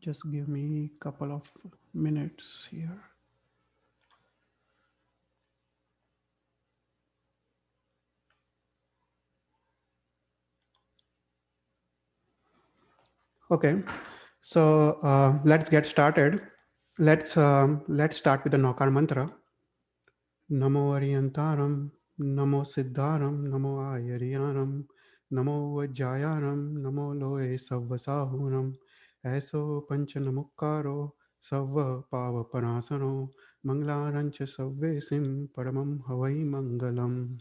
Just give me a couple of minutes here. Okay, so let's get started. Let's start with the Nokar mantra. Namo Ariyantaram, Namo Siddharam, Namo Ayariyanam, Namo Vajjayanam, Namo Loe Savvasahuram, Eso Panchanamukaro, Savva Pava Panasano, Manglarancha Savvesim, Paramam Havai Mangalam.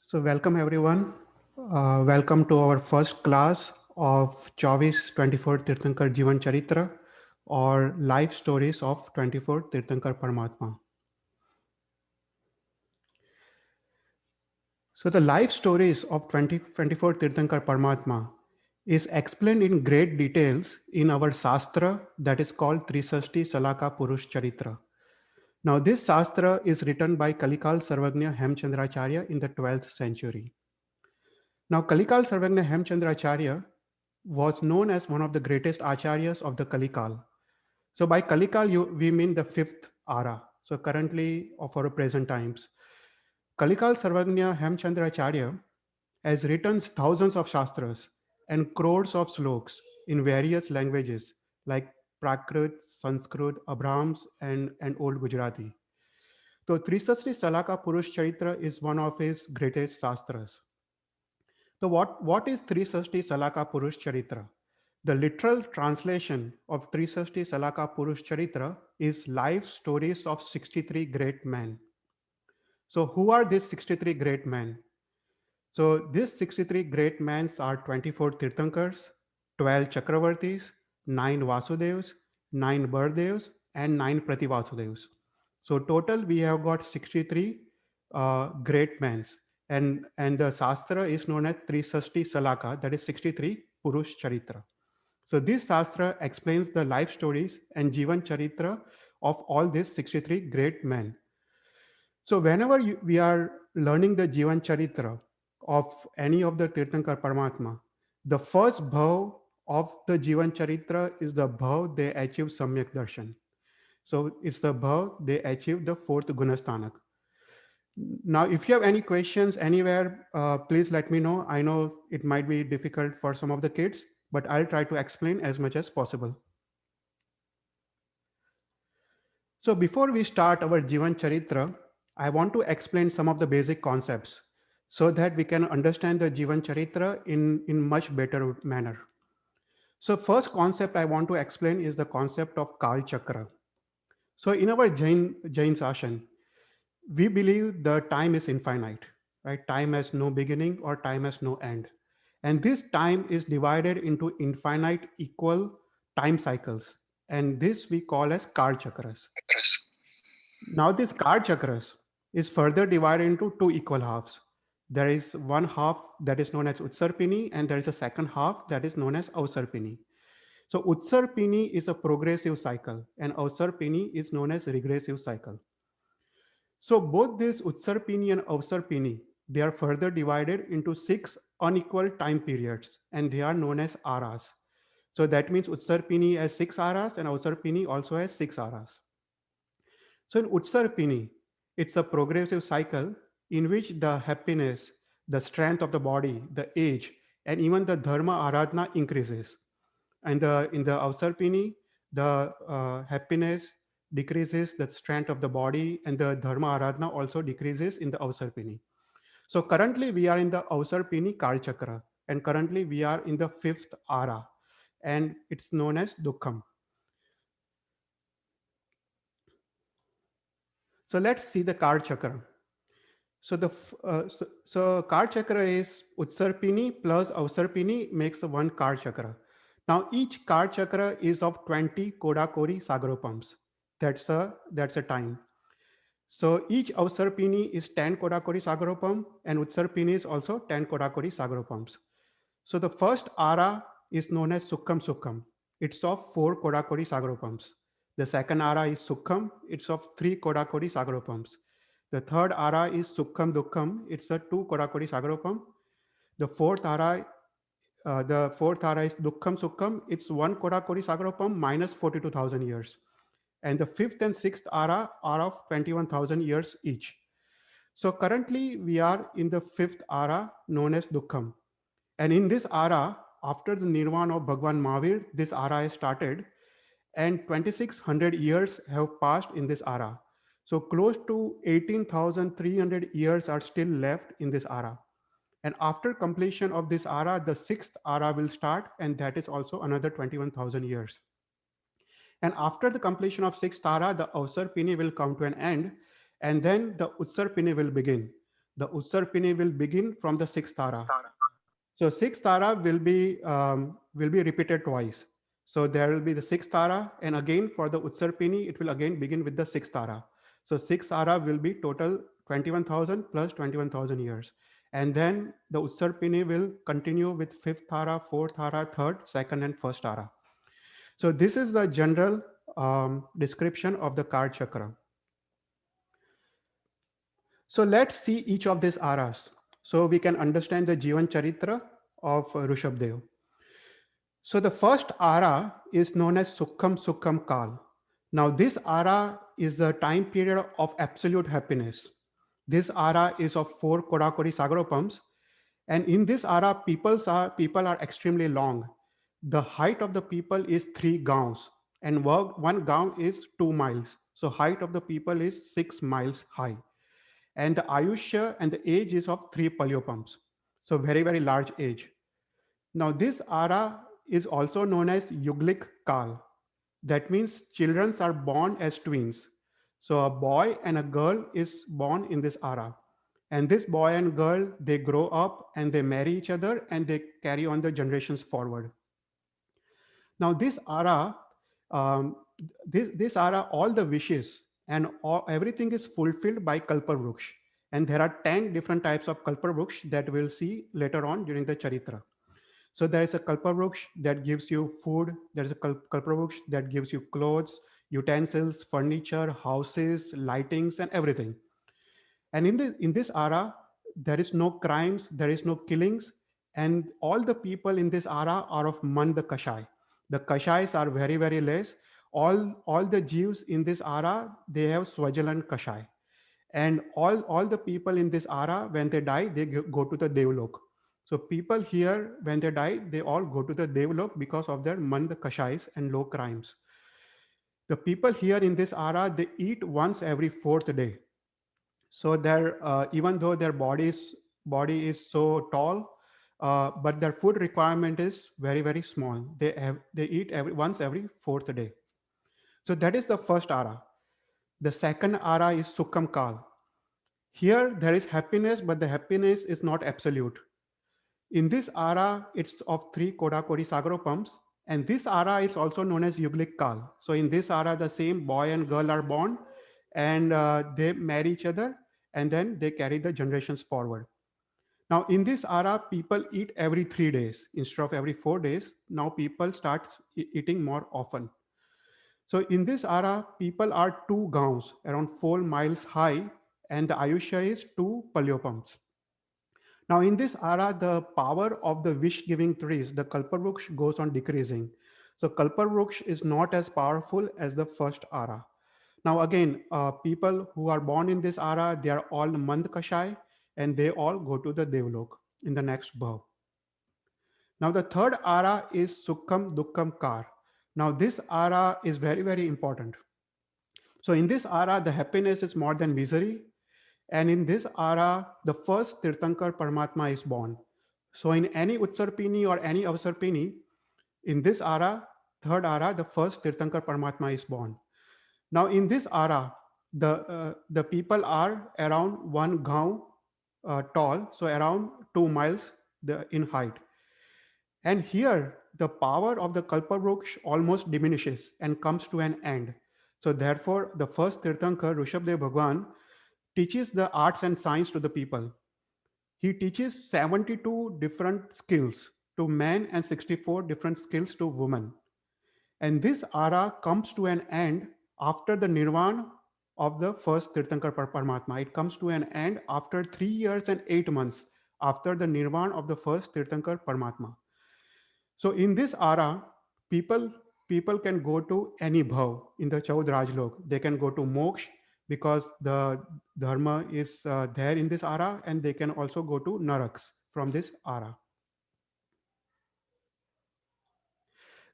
So, welcome everyone. Welcome to our first class of 24 Tirthankar Jeevan Charitra or life stories of 24 Tirthankar Paramatma. So, the life stories of 24 Tirthankar Paramatma is explained in great details in our Shastra that is called Trisashti Salaka Purush Charitra. Now, this Shastra is written by Kalikal Sarvagnya Hemchandracharya in the 12th century. Now, Kalikal Sarvagnya Hemchandracharya was known as one of the greatest acharyas of the Kalikal. So by Kalikal, we mean the fifth ara. So currently, of our present times, Kalikal Sarvagnya Hemchandracharya has written thousands of shastras and crores of sloks in various languages like Prakrit, Sanskrit, Abrahams, and Old Gujarati. So Trisasri Salaka Purush Charitra is one of his greatest shastras. So what is Trisashti Salaka Purush Charitra? The literal translation of Trisashti Salaka Purush Charitra is life stories of 63 great men. So who are these 63 great men? So these 63 great men are 24 Tirthankars, 12 Chakravartis, 9 Vasudevs, 9 Bardevs, and 9 Prativasudevs. So total we have got 63 great men. And the Shastra is known as Trisashti Salaka, that is 63 Purush Charitra. So this Shastra explains the life stories and Jeevan Charitra of all these 63 great men. So whenever we are learning the Jeevan Charitra of any of the Tirthankar Paramatma, the first bhav of the Jeevan Charitra is the bhav they achieve Samyak Darshan. So it's the bhav they achieve the fourth Gunastanak. Now, if you have any questions anywhere, please let me know. I know it might be difficult for some of the kids, but I'll try to explain as much as possible. So before we start our Jeevan Charitra, I want to explain some of the basic concepts so that we can understand the Jeevan Charitra in much better manner. So first concept I want to explain is the concept of Kal Chakra. So in our Jain Sashan, we believe the time is infinite, right? Time has no beginning or time has no end. And this time is divided into infinite equal time cycles. And this we call as Kal Chakras. Now this Kal Chakras is further divided into two equal halves. There is one half that is known as Utsarpini and there is a second half that is known as Avsarpini. So Utsarpini is a progressive cycle and Avsarpini is known as regressive cycle. So both this Utsarpini and Avsarpini, they are further divided into 6 unequal time periods and they are known as aras. So that means Utsarpini has 6 aras and Avsarpini also has 6 aras. So in Utsarpini, it's a progressive cycle in which the happiness, the strength of the body, the age, and even the dharma aradhana increases. And in the Avsarpini, the happiness decreases, the strength of the body, and the dharma aradhana also decreases in the Avsarpini. So currently we are in the Avsarpini Kal Chakra, and currently we are in the 5th Ara, and it's known as Dukkham. So let's see the Kal Chakra. So so Kal Chakra is Utsarpini plus Avsarpini makes one Kal Chakra. Now each Kal Chakra is of 20 Kodakori Sagaropams. That's a time. So each Avsarpini is 10 Kodakori Sagaropam and Utsarpini is also 10 Kodakori Sagaropams. So the first Ara is known as Sukham Sukham. It's of 4 Kodakori Sagaropams. The second Ara is Sukham. It's of 3 Kodakori Sagaropams. The third Ara is Sukham Dukkham. It's a 2 Kodakori Sagaropam. The fourth Ara the fourth ara is Dukkham Sukham. It's 1 Kodakori Sagarapam minus 42,000 years. And the fifth and sixth ara are of 21,000 years each. So currently we are in the fifth ara known as Dukkham. And in this ara, after the Nirvana of Bhagwan Mahavir, this ara has started, and 2600 years have passed in this ara. So close to 18,300 years are still left in this ara. And after completion of this ara, the sixth ara will start, and that is also another 21,000 years. And after the completion of sixth ara, the Avsarpini will come to an end, and then the Utsarpini will begin. The Utsarpini will begin from the sixth ara. So sixth tara will be repeated twice. So there will be the sixth tara, and again for the Utsarpini, it will again begin with the sixth tara. So sixth tara will be total 21,000 plus 21,000 years. And then the Utsarpini will continue with fifth tara, fourth tara, third, second, and first tara. So this is the general description of the card chakra. So let's see each of these aras, so we can understand the Jeevan Charitra of Rishabhdev. So the first ara is known as Sukham Sukham Kal. Now this ara is the time period of absolute happiness. This ara is of 4 Kodakori Sagarapams, and in this ara people are extremely long. The height of the people is 3 gaons, and one gaon is 2 miles. So height of the people is 6 miles high. And the Ayushya and the age is of 3 Palyopams. So very, very large age. Now this ara is also known as Yuglik Kal. That means children are born as twins. So a boy and a girl is born in this ara. And this boy and girl, they grow up and they marry each other and they carry on the generations forward. Now this ara, this ara, all the wishes and everything is fulfilled by Kalparvruksh. And there are 10 different types of Kalparvruksh that we'll see later on during the Charitra. So there is a Kalparvruksh that gives you food. There is a Kalparvruksh that gives you clothes, utensils, furniture, houses, lightings, and everything. And in this ara, there is no crimes, there is no killings, and all the people in this ara are of Mand Kashai. The Kashais are very, very less. All the Jeeves in this ara, they have Swajalan Kashai. And all the people in this ara, when they die, they go to the Devlok. So people here, when they die, they all go to the Devlok because of their Mand Kashais and low crimes. The people here in this ara, they eat once every 4th day. So even though their body is so tall, but their food requirement is very, very small. They eat once every 4th day. So that is the first ara. The second ara is Sukham Kal. Here there is happiness, but the happiness is not absolute. In this ara, it's of 3 Kodakori Sagarapams, and this ara is also known as Yuglik Kal. So in this ara, the same boy and girl are born, and they marry each other, and then they carry the generations forward. Now in this ara, people eat every 3 days instead of every 4 days. Now people start eating more often. So in this ara, people are 2 gaons, around 4 miles high, and the Ayushya is 2 Palyopams. Now in this ara, the power of the wish-giving trees, the Kalparvruksh, goes on decreasing. So Kalparvruksh is not as powerful as the first ara. Now again, people who are born in this ara, they are all Mand Kashai, and they all go to the Devlok in the next BHAV. Now the third ara is Sukham Dukkham Kar. Now this ara is very, very important. So in this ara, the happiness is more than misery. And in this ara, the first Tirthankar Paramatma is born. So in any Utsarpini or any Avsarpini, in this ara, third ara, the first Tirthankar Paramatma is born. Now in this ara, the people are around 1 gaon tall, so around 2 miles in height. And here, the power of the Kalparvruksh almost diminishes and comes to an end. So therefore, the first Tirthankar, Rishabhdev Bhagwan, teaches the arts and science to the people. He teaches 72 different skills to men and 64 different skills to women. And this ara comes to an end after the Nirvana of the first Tirthankar Paramatma. It comes to an end after 3 years and 8 months after the Nirvana of the first Tirthankar Paramatma. So in this ara, people can go to any bhav in the Chaud Rajlok. They can go to moksha because the dharma is there in this ara, and they can also go to naraks from this ara.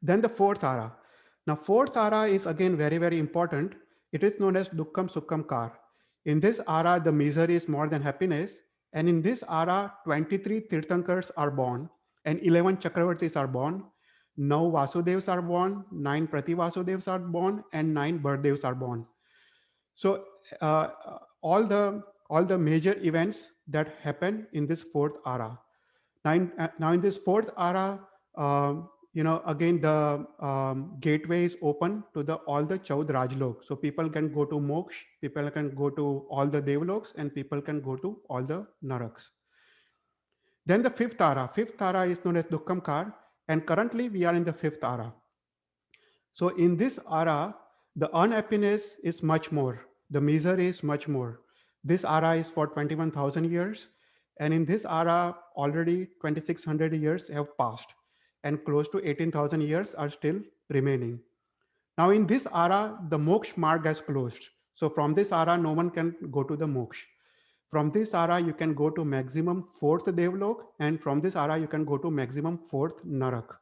Then the fourth ara. Now, fourth ara is again very, very important. It is known as Dukkham Sukham Kar. In this ara, the misery is more than happiness. And in this ara, 23 Tirthankars are born and 11 Chakravartis are born. 9 Vasudevs are born, 9 Prati Vasudevs are born, and 9 Bardevs are born. So all the major events that happen in this fourth ara. Now in this fourth ara, again the gateway is open to all the Chaud Rajlok. So people can go to moksha, people can go to all the devloks, and people can go to all the naraks. Then the fifth ara is known as Dukkham Kar, and currently we are in the fifth ara. So in this ara, the unhappiness is much more, the misery is much more. This ara is for 21,000 years, and in this ara, already 2,600 years have passed, and close to 18,000 years are still remaining. Now in this ara, the moksha marg has closed. So from this ara, no one can go to the moksha. From this ara, you can go to maximum 4th devlok, and from this ara, you can go to maximum 4th narak.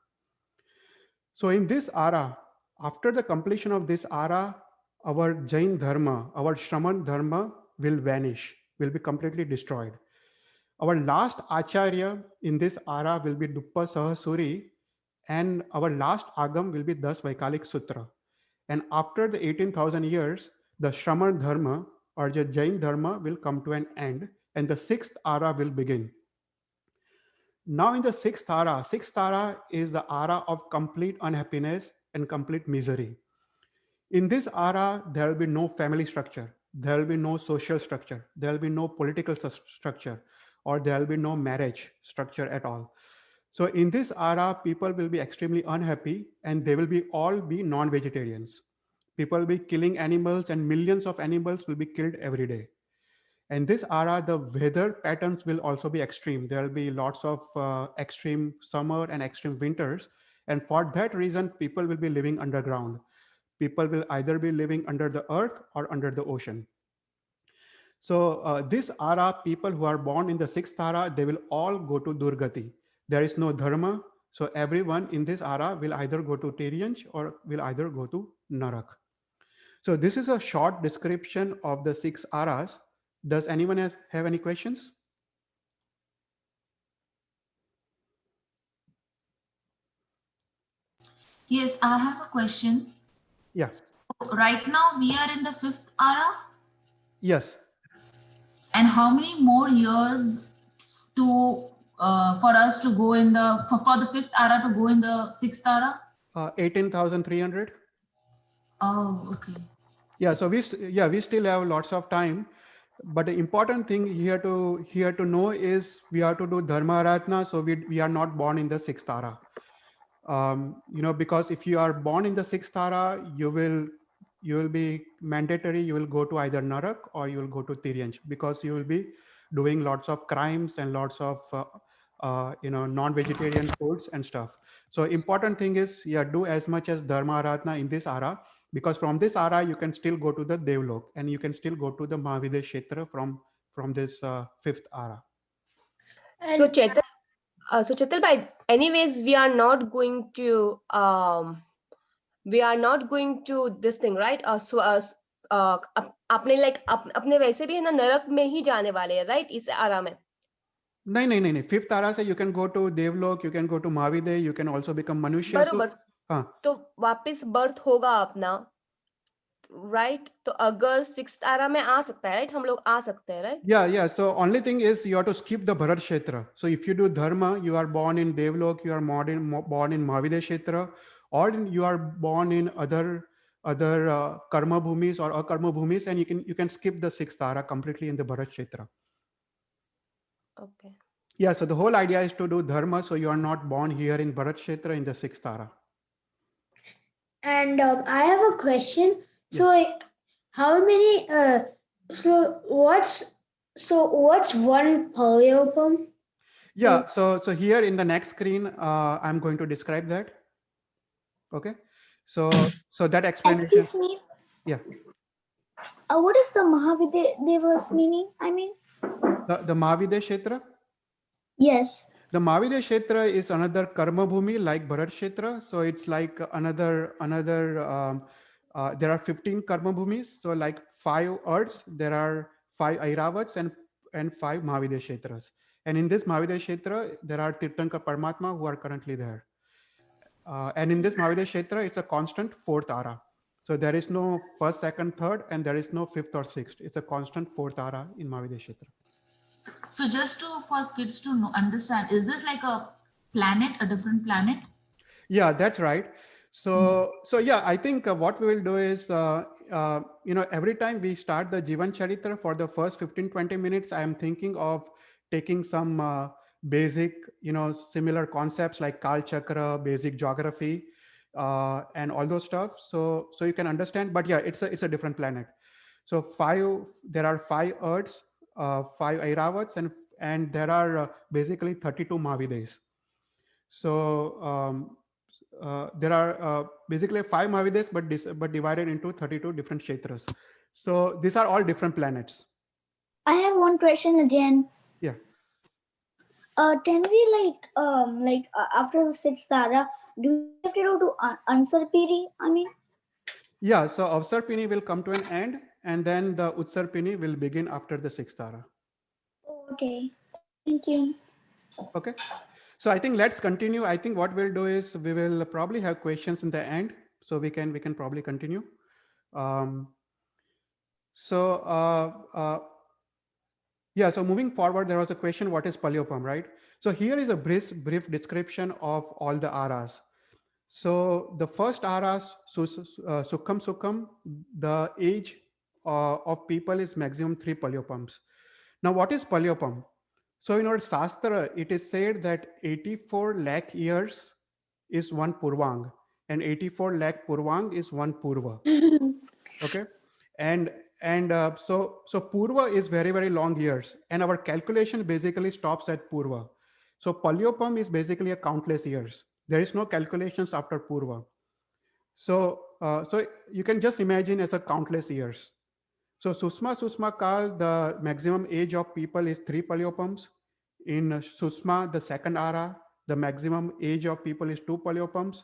So in this ara, after the completion of this ara, our Jain dharma, our Shraman dharma will vanish, will be completely destroyed. Our last acharya in this ara will be Duppa Sahasuri, and our last agam will be Das Vaikalik Sutra. And after the 18,000 years, the Shraman dharma or the Jain dharma will come to an end, and the sixth ara will begin. Now in the sixth ara is the ara of complete unhappiness and complete misery. In this ara, there will be no family structure, there will be no social structure, there will be no political structure, or there will be no marriage structure at all. So in this ara, people will be extremely unhappy, and they will be all be non-vegetarians. People will be killing animals, and millions of animals will be killed every day. And this ara, the weather patterns will also be extreme. There will be lots of extreme summer and extreme winters. And for that reason, people will be living underground. People will either be living under the earth or under the ocean. So this ara, people who are born in the sixth ara, they will all go to Durgati. There is no dharma. So everyone in this ara will either go to Tiryansh or will either go to Narak. So this is a short description of the 6 aras. Does anyone have any questions? Yes, I have a question. Yes. Right now we are in the 5th ara. Yes. And how many more years to for us to go in the for the 5th ara to go in the 6th ara? 18,300. Oh, okay. Yeah. So we still have lots of time, but the important thing here to know is we have to do dharma aratna. So we are not born in the 6th ara. Because if you are born in the 6th ara, you will be mandatory. You will go to either Narak or you will go to Tiryansh, because you will be doing lots of crimes and lots of non-vegetarian foods and stuff. So important thing is, do as much as dharma aratna in this ara, because from this ara you can still go to the devlok, and you can still go to the Mahavidya Kshetra from this 5th ara. So Chetal, by anyways, we are not going to this thing, right? अपने like अपने वैसे भी है ना, नरक में ही जाने वाले हैं, right? इस आरा में. नहीं. 5th ara से you can go to devlok, you can go to Mahavidya, you can also become manushya. बरोबर. तो वापस बर्थ होगा अपना, right? तो अगर 6th ara में आ सकता है, right? हम लोग आ सकते हैं, right? Yeah. So only thing is you have to skip the Bharat Kshetra. So if you do dharma, you are born in devlok, you are born in Mahavidya Kshetra, or you are born in other karma bhumis or akarma bhumis, and you can skip the 6th ara completely in the Bharat Kshetra. Okay. Yeah. So the whole idea is to do dharma, so you are not born here in Bharat Kshetra in the 6th ara. And I have a question. Yes. So like, how many? What's one polyopum? Yeah, so here in the next screen, I'm going to describe that. Okay, so that explanation. Excuse me. Yeah, What is the Mahavideva's meaning? I mean, the Mahavidya Kshetra. yes. The Mahavidya Kshetra is another karma bhumi like Bharat Kshetra. So it's like another. There are 15 karma bhumis. So like 5 Arths, there are 5 Airavats and 5 Mahavidya Kshetras. And in this Mahavidya Kshetra, there are Tirthankar Paramatma who are currently there. And in this Mahavidya Kshetra, it's a constant 4th ara. So there is no first, second, third, and there is no 5th or 6th. It's a constant 4th ara in Mahavidya Kshetra. So just for kids to understand, is this like a planet, a different planet? Yeah, that's right. So yeah, I think what we will do is, every time we start the Jeevan Charitra for the first 15-20 minutes, I am thinking of taking some basic, similar concepts like Kal Chakra, basic geography, and all those stuff. So you can understand. But yeah, it's a different planet. So there are 5 Earths, 5 Airavats, and there are basically 32 Mahavidyas. So there are basically 5 Mahavidyas, but divided into 32 different kshetras. So these are all different planets. I have one question again. Yeah. Can we after the 6th ara, do we have to do Ansarpiri? I mean. Yeah. So Avsarpini will come to an end, and then the Utsarpini will begin after the 6th ara. Okay. Thank you. Okay. So I think let's continue. I think what we'll do is we will probably have questions in the end, so we can probably continue. Yeah. So moving forward, there was a question: what is Palyopam, right? So here is a brief description of all the aras. So the first aras, Sukham, the age of people is maximum 3 Palyopams. Now, what is Palyopam? So in our Shastra, it is said that 84 lakh years is one Purvang, and 84 lakh Purvang is one Purva. Okay, and so Purva is very, very long years, and our calculation basically stops at Purva. So Palyopam is basically a countless years. There is no calculations after Purva. So you can just imagine as a countless years. So Susma Kal, the maximum age of people is 3 Palyopams. In Susma, the second ara, the maximum age of people is 2 Palyopams.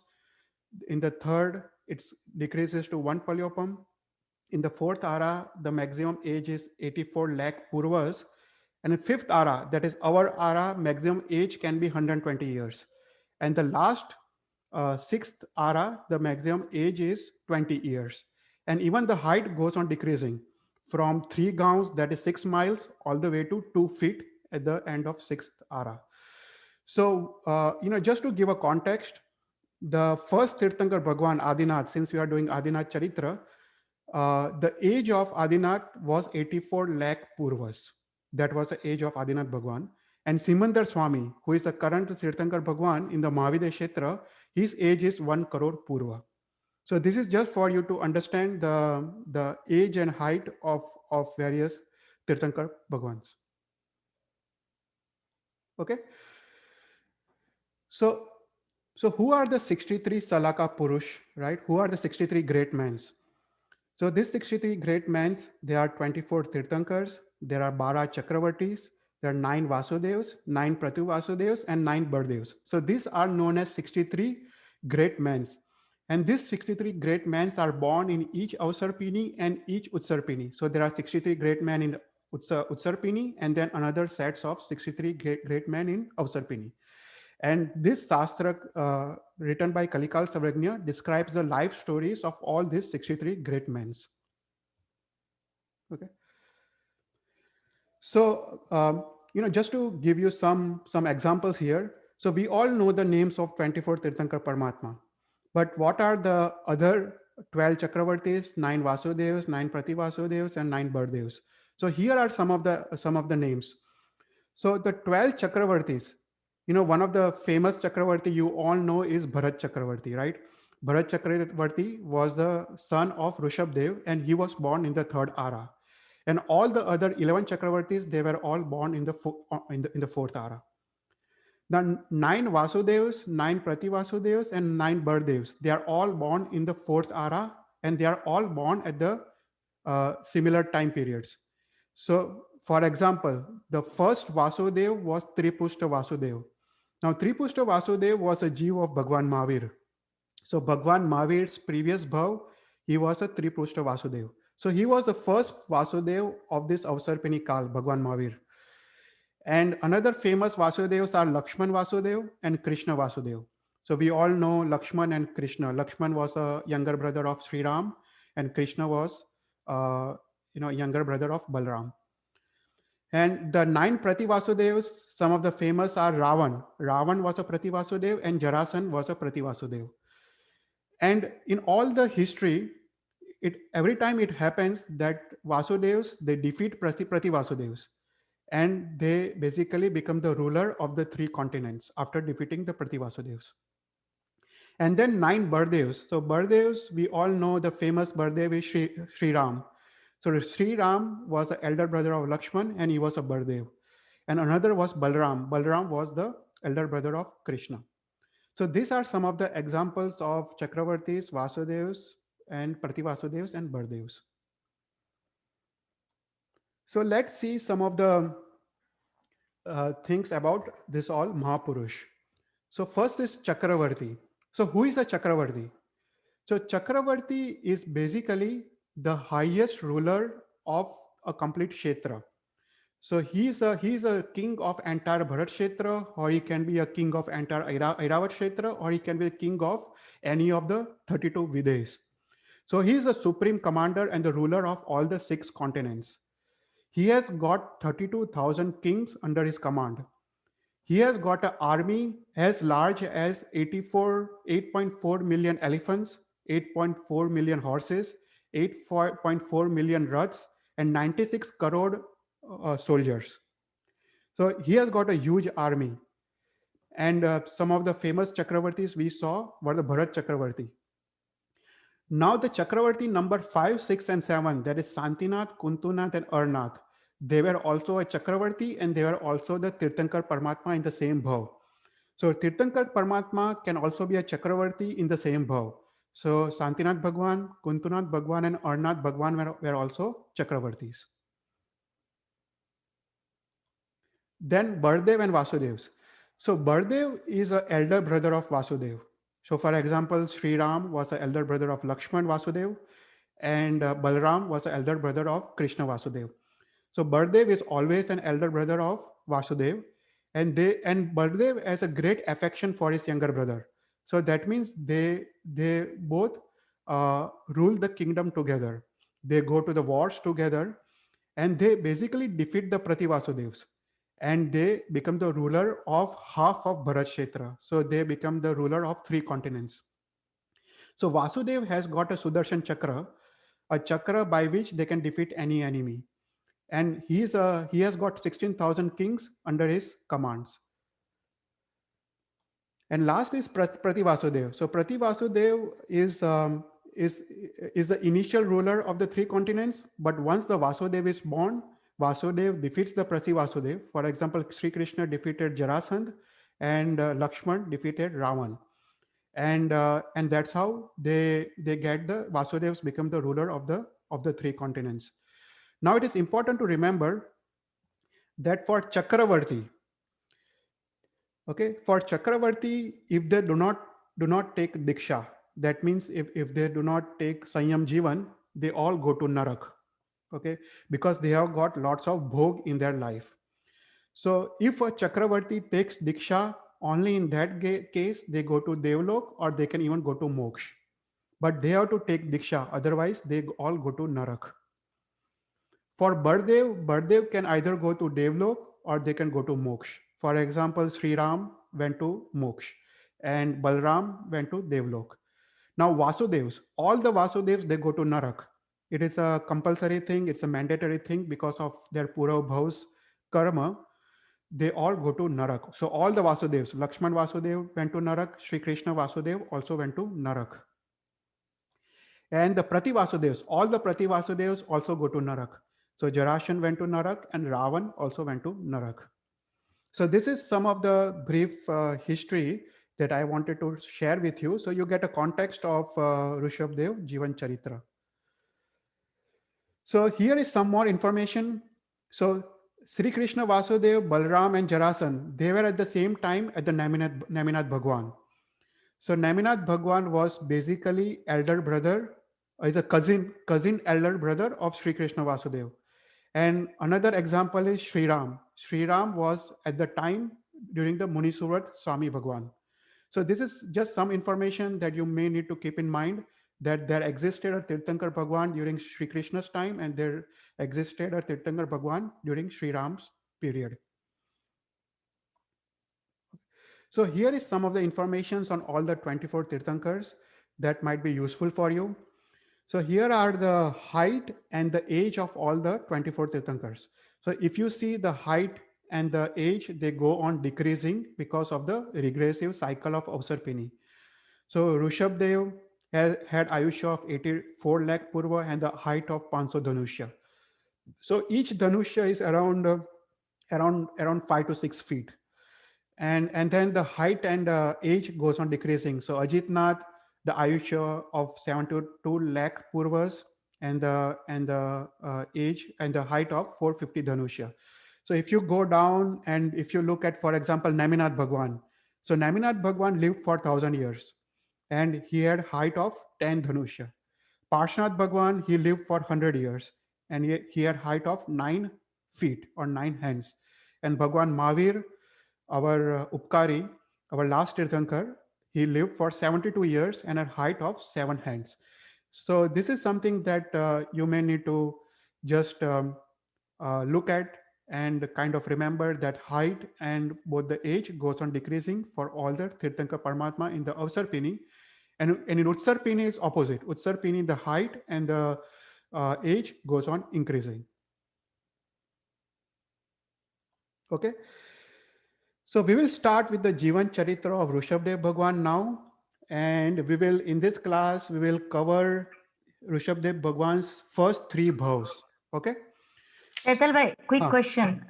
In the third, it decreases to 1 Palyopam. In the fourth ara, the maximum age is 84 lakh Purvas. And in fifth ara, that is our ara, maximum age can be 120 years. And the last sixth ara, the maximum age is 20 years. And even the height goes on decreasing from 3 gauns, that is 6 miles, all the way to 2 feet at the end of sixth ara. So, just to give a context, the first Tirthankar Bhagwan Adinath, since we are doing Adinath Charitra, the age of Adinath was 84 lakh Purvas. That was the age of Adinath Bhagwan. And Simandar Swami, who is the current Tirthankar Bhagwan in the Mahavidya Kshetra, his age is 1 crore Purva. So this is just for you to understand the age and height of various Tirthankar Bhagwans. Okay. So who are the 63 Salaka Purush, right? Who are the 63 great men? So these 63 great men, there are 24 Tirthankars, there are 12 Chakravartis, there are 9 Vasudevs, 9 Pratu Vasudevs, and 9 Bardevs. So these are known as 63 great men. And these 63 great men are born in each Avsarpini and each Utsarpini. So there are 63 great men in Utsarpini, and then another sets of 63 great men in Avsarpini. And this Shastra written by Kalikal Sarvajna describes the life stories of all these 63 great men. Okay. So, just to give you some examples here. So we all know the names of 24 Tirthankar Paramatma. But what are the other 12 Chakravartis, 9 Vasudevs, 9 Prati Vasudevs, and 9 Bardevs? So here are some of the names. So the 12 Chakravartis, one of the famous Chakravarti you all know is Bharat Chakravarti, right? Bharat Chakravarti was the son of Rishabhdev, and he was born in the 3rd ara. And all the other 11 Chakravartis, they were all born in the 4th ara. The 9 Vasudevs, 9 Prativasudevs, and 9 Bardevs, they are all born in the 4th Ara, and they are all born at the similar time periods. So, for example, the first Vasudev was Tripushta Vasudev. Now, Tripushta Vasudev was a Jeev of Bhagwan Mahavir. So, Bhagwan Mahavir's previous bhav, he was a Tripushta Vasudev. So, he was the first Vasudev of this Avsarpini Kal, Bhagwan Mahavir. And another famous Vasudevs are Lakshman Vasudev and Krishna Vasudev. So we all know Lakshman and Krishna. Lakshman was a younger brother of Sri Ram, and Krishna was, younger brother of Balram. And the 9 Prativasudevs, some of the famous are Ravan. Ravan was a Prativasudev, and Jarasan was a Prativasudev. And in all the history, every time it happens that Vasudevs, they defeat Prativasudevs. And they basically become the ruler of the 3 continents after defeating the Prativasudevs. And then 9 Bardevs. So Bardevs, we all know the famous Bardev is Sri Ram. So Sri Ram was the elder brother of Lakshman, and he was a Bardev. And another was Balram. Balram was the elder brother of Krishna. So these are some of the examples of Chakravartis, Vasudevs, and Prativasudevs and Bardevs. So let's see some of the things about this all Mahapurush. So first is Chakravarti. So who is a Chakravarti? So Chakravarti is basically the highest ruler of a complete Kshetra. So he's a king of entire Bharat Kshetra, or he can be a king of entire Airavat Kshetra, or he can be a king of any of the 32 Vides. So he is a supreme commander and the ruler of all the 6 continents. He has got 32,000 kings under his command. He has got an army as large as 8.4 million elephants, 8.4 million horses, 8.4 million raths, and 96 crore soldiers. So he has got a huge army. And some of the famous Chakravartis we saw were the Bharat Chakravarti. Now the Chakravarti number 5, 6, and 7, that is Santinath, Kuntunath, and Arnath, they were also a Chakravarti, and they were also the Tirthankar Paramatma in the same bhav. So Tirthankar Paramatma can also be a Chakravarti in the same bhav. So Santinath Bhagwan, Kuntunath Bhagwan, and Arnath Bhagwan were also Chakravartis. Then Bardev and Vasudevs. So Bardev is an elder brother of Vasudev. So for example, Sri Ram was the elder brother of Lakshman Vasudev, and Balram was the elder brother of Krishna Vasudev. So Bardev is always an elder brother of Vasudev, and Bardev has a great affection for his younger brother. So that means they both rule the kingdom together. They go to the wars together, and they basically defeat the Prativasudevs, and they become the ruler of half of Bharat Kshetra. So they become the ruler of 3 continents. So Vasudev has got a Sudarshan Chakra, a chakra by which they can defeat any enemy. And he has got 16,000 kings under his commands. And last is Prativasudev. So Prativasudev is the initial ruler of the 3 continents. But once the Vasudev is born, Vasudev defeats the Prativasudev. For example, Sri Krishna defeated Jarasandh, and Lakshman defeated Ravan. And that's how they get the Vasudevs become the ruler of the 3 continents. Now it is important to remember that for Chakravarti, if they do not take Diksha, that means if they do not take Sanyam Jeevan, they all go to Narak, okay, because they have got lots of bhog in their life. So if a Chakravarti takes Diksha, only in that case they go to Devlok, or they can even go to Moksha. But they have to take Diksha, otherwise they all go to Narak. For Bardev can either go to Devlok or they can go to Moksha. For example, Sri Ram went to Moksha and Balram went to Devlok. Now Vasudevs, all the Vasudevs, they go to Narak. It is a compulsory thing, it's a mandatory thing because of their Pura Bhav's karma. They all go to Narak. So all the Vasudevs, Lakshman Vasudev went to Narak, Sri Krishna Vasudev also went to Narak. And the Prativasudevs, all the Prativasudevs also go to Narak. So Jarasandh went to Narak and Ravan also went to Narak. So this is some of the brief history that I wanted to share with you. So you get a context of Rishabhdev Jeevan Charitra. So here is some more information. So Sri Krishna, Vasudev, Balram and Jarasan, they were at the same time at the Naminath Bhagwan. So Naminath Bhagwan was basically elder brother, is a cousin elder brother of Sri Krishna Vasudev. And another example is Sri Ram. Sri Ram was at the time during the Munisurat Swami Bhagwan. So this is just some information that you may need to keep in mind, that there existed a Tirthankar Bhagwan during Sri Krishna's time, and there existed a Tirthankar Bhagwan during Sri Ram's period. So here is some of the informations on all the 24 Tirthankars that might be useful for you. So here are the height and the age of all the 24 Tirthankars. So if you see the height and the age, they go on decreasing because of the regressive cycle of Avsarpini. So Rishabhdev had Ayushya of 84 lakh Purva and the height of 500 Dhanushya. So each Dhanushya is around 5 to 6 feet. And then the height and age goes on decreasing. So Ajitnath, the Ayushya of 72 lakh Purvas and the age and the height of 450 Dhanushya. So if you go down and if you look at, for example, Naminath Bhagwan. So Naminath Bhagwan lived for 1,000 years and he had height of 10 Dhanushya. Parshanath Bhagwan, he lived for 100 years and he had height of 9 feet or 9 hands. And Bhagwan Mahavir, our Upkari, our last Tirthankar, he lived for 72 years and a height of 7 hands. So this is something that you may need to just look at and kind of remember that height and both the age goes on decreasing for all the Tirthankar Paramatma in the Avsarpini. And in Utsarpini is opposite. Utsarpini, the height and the age goes on increasing. Okay. So we will start with the Jeevan Charitra of Rishabhdev Bhagwan now. And we will, in this class, we will cover Rishabhdev Bhagwan's first 3 bhavs. Okay. Chetal bhai, quick question.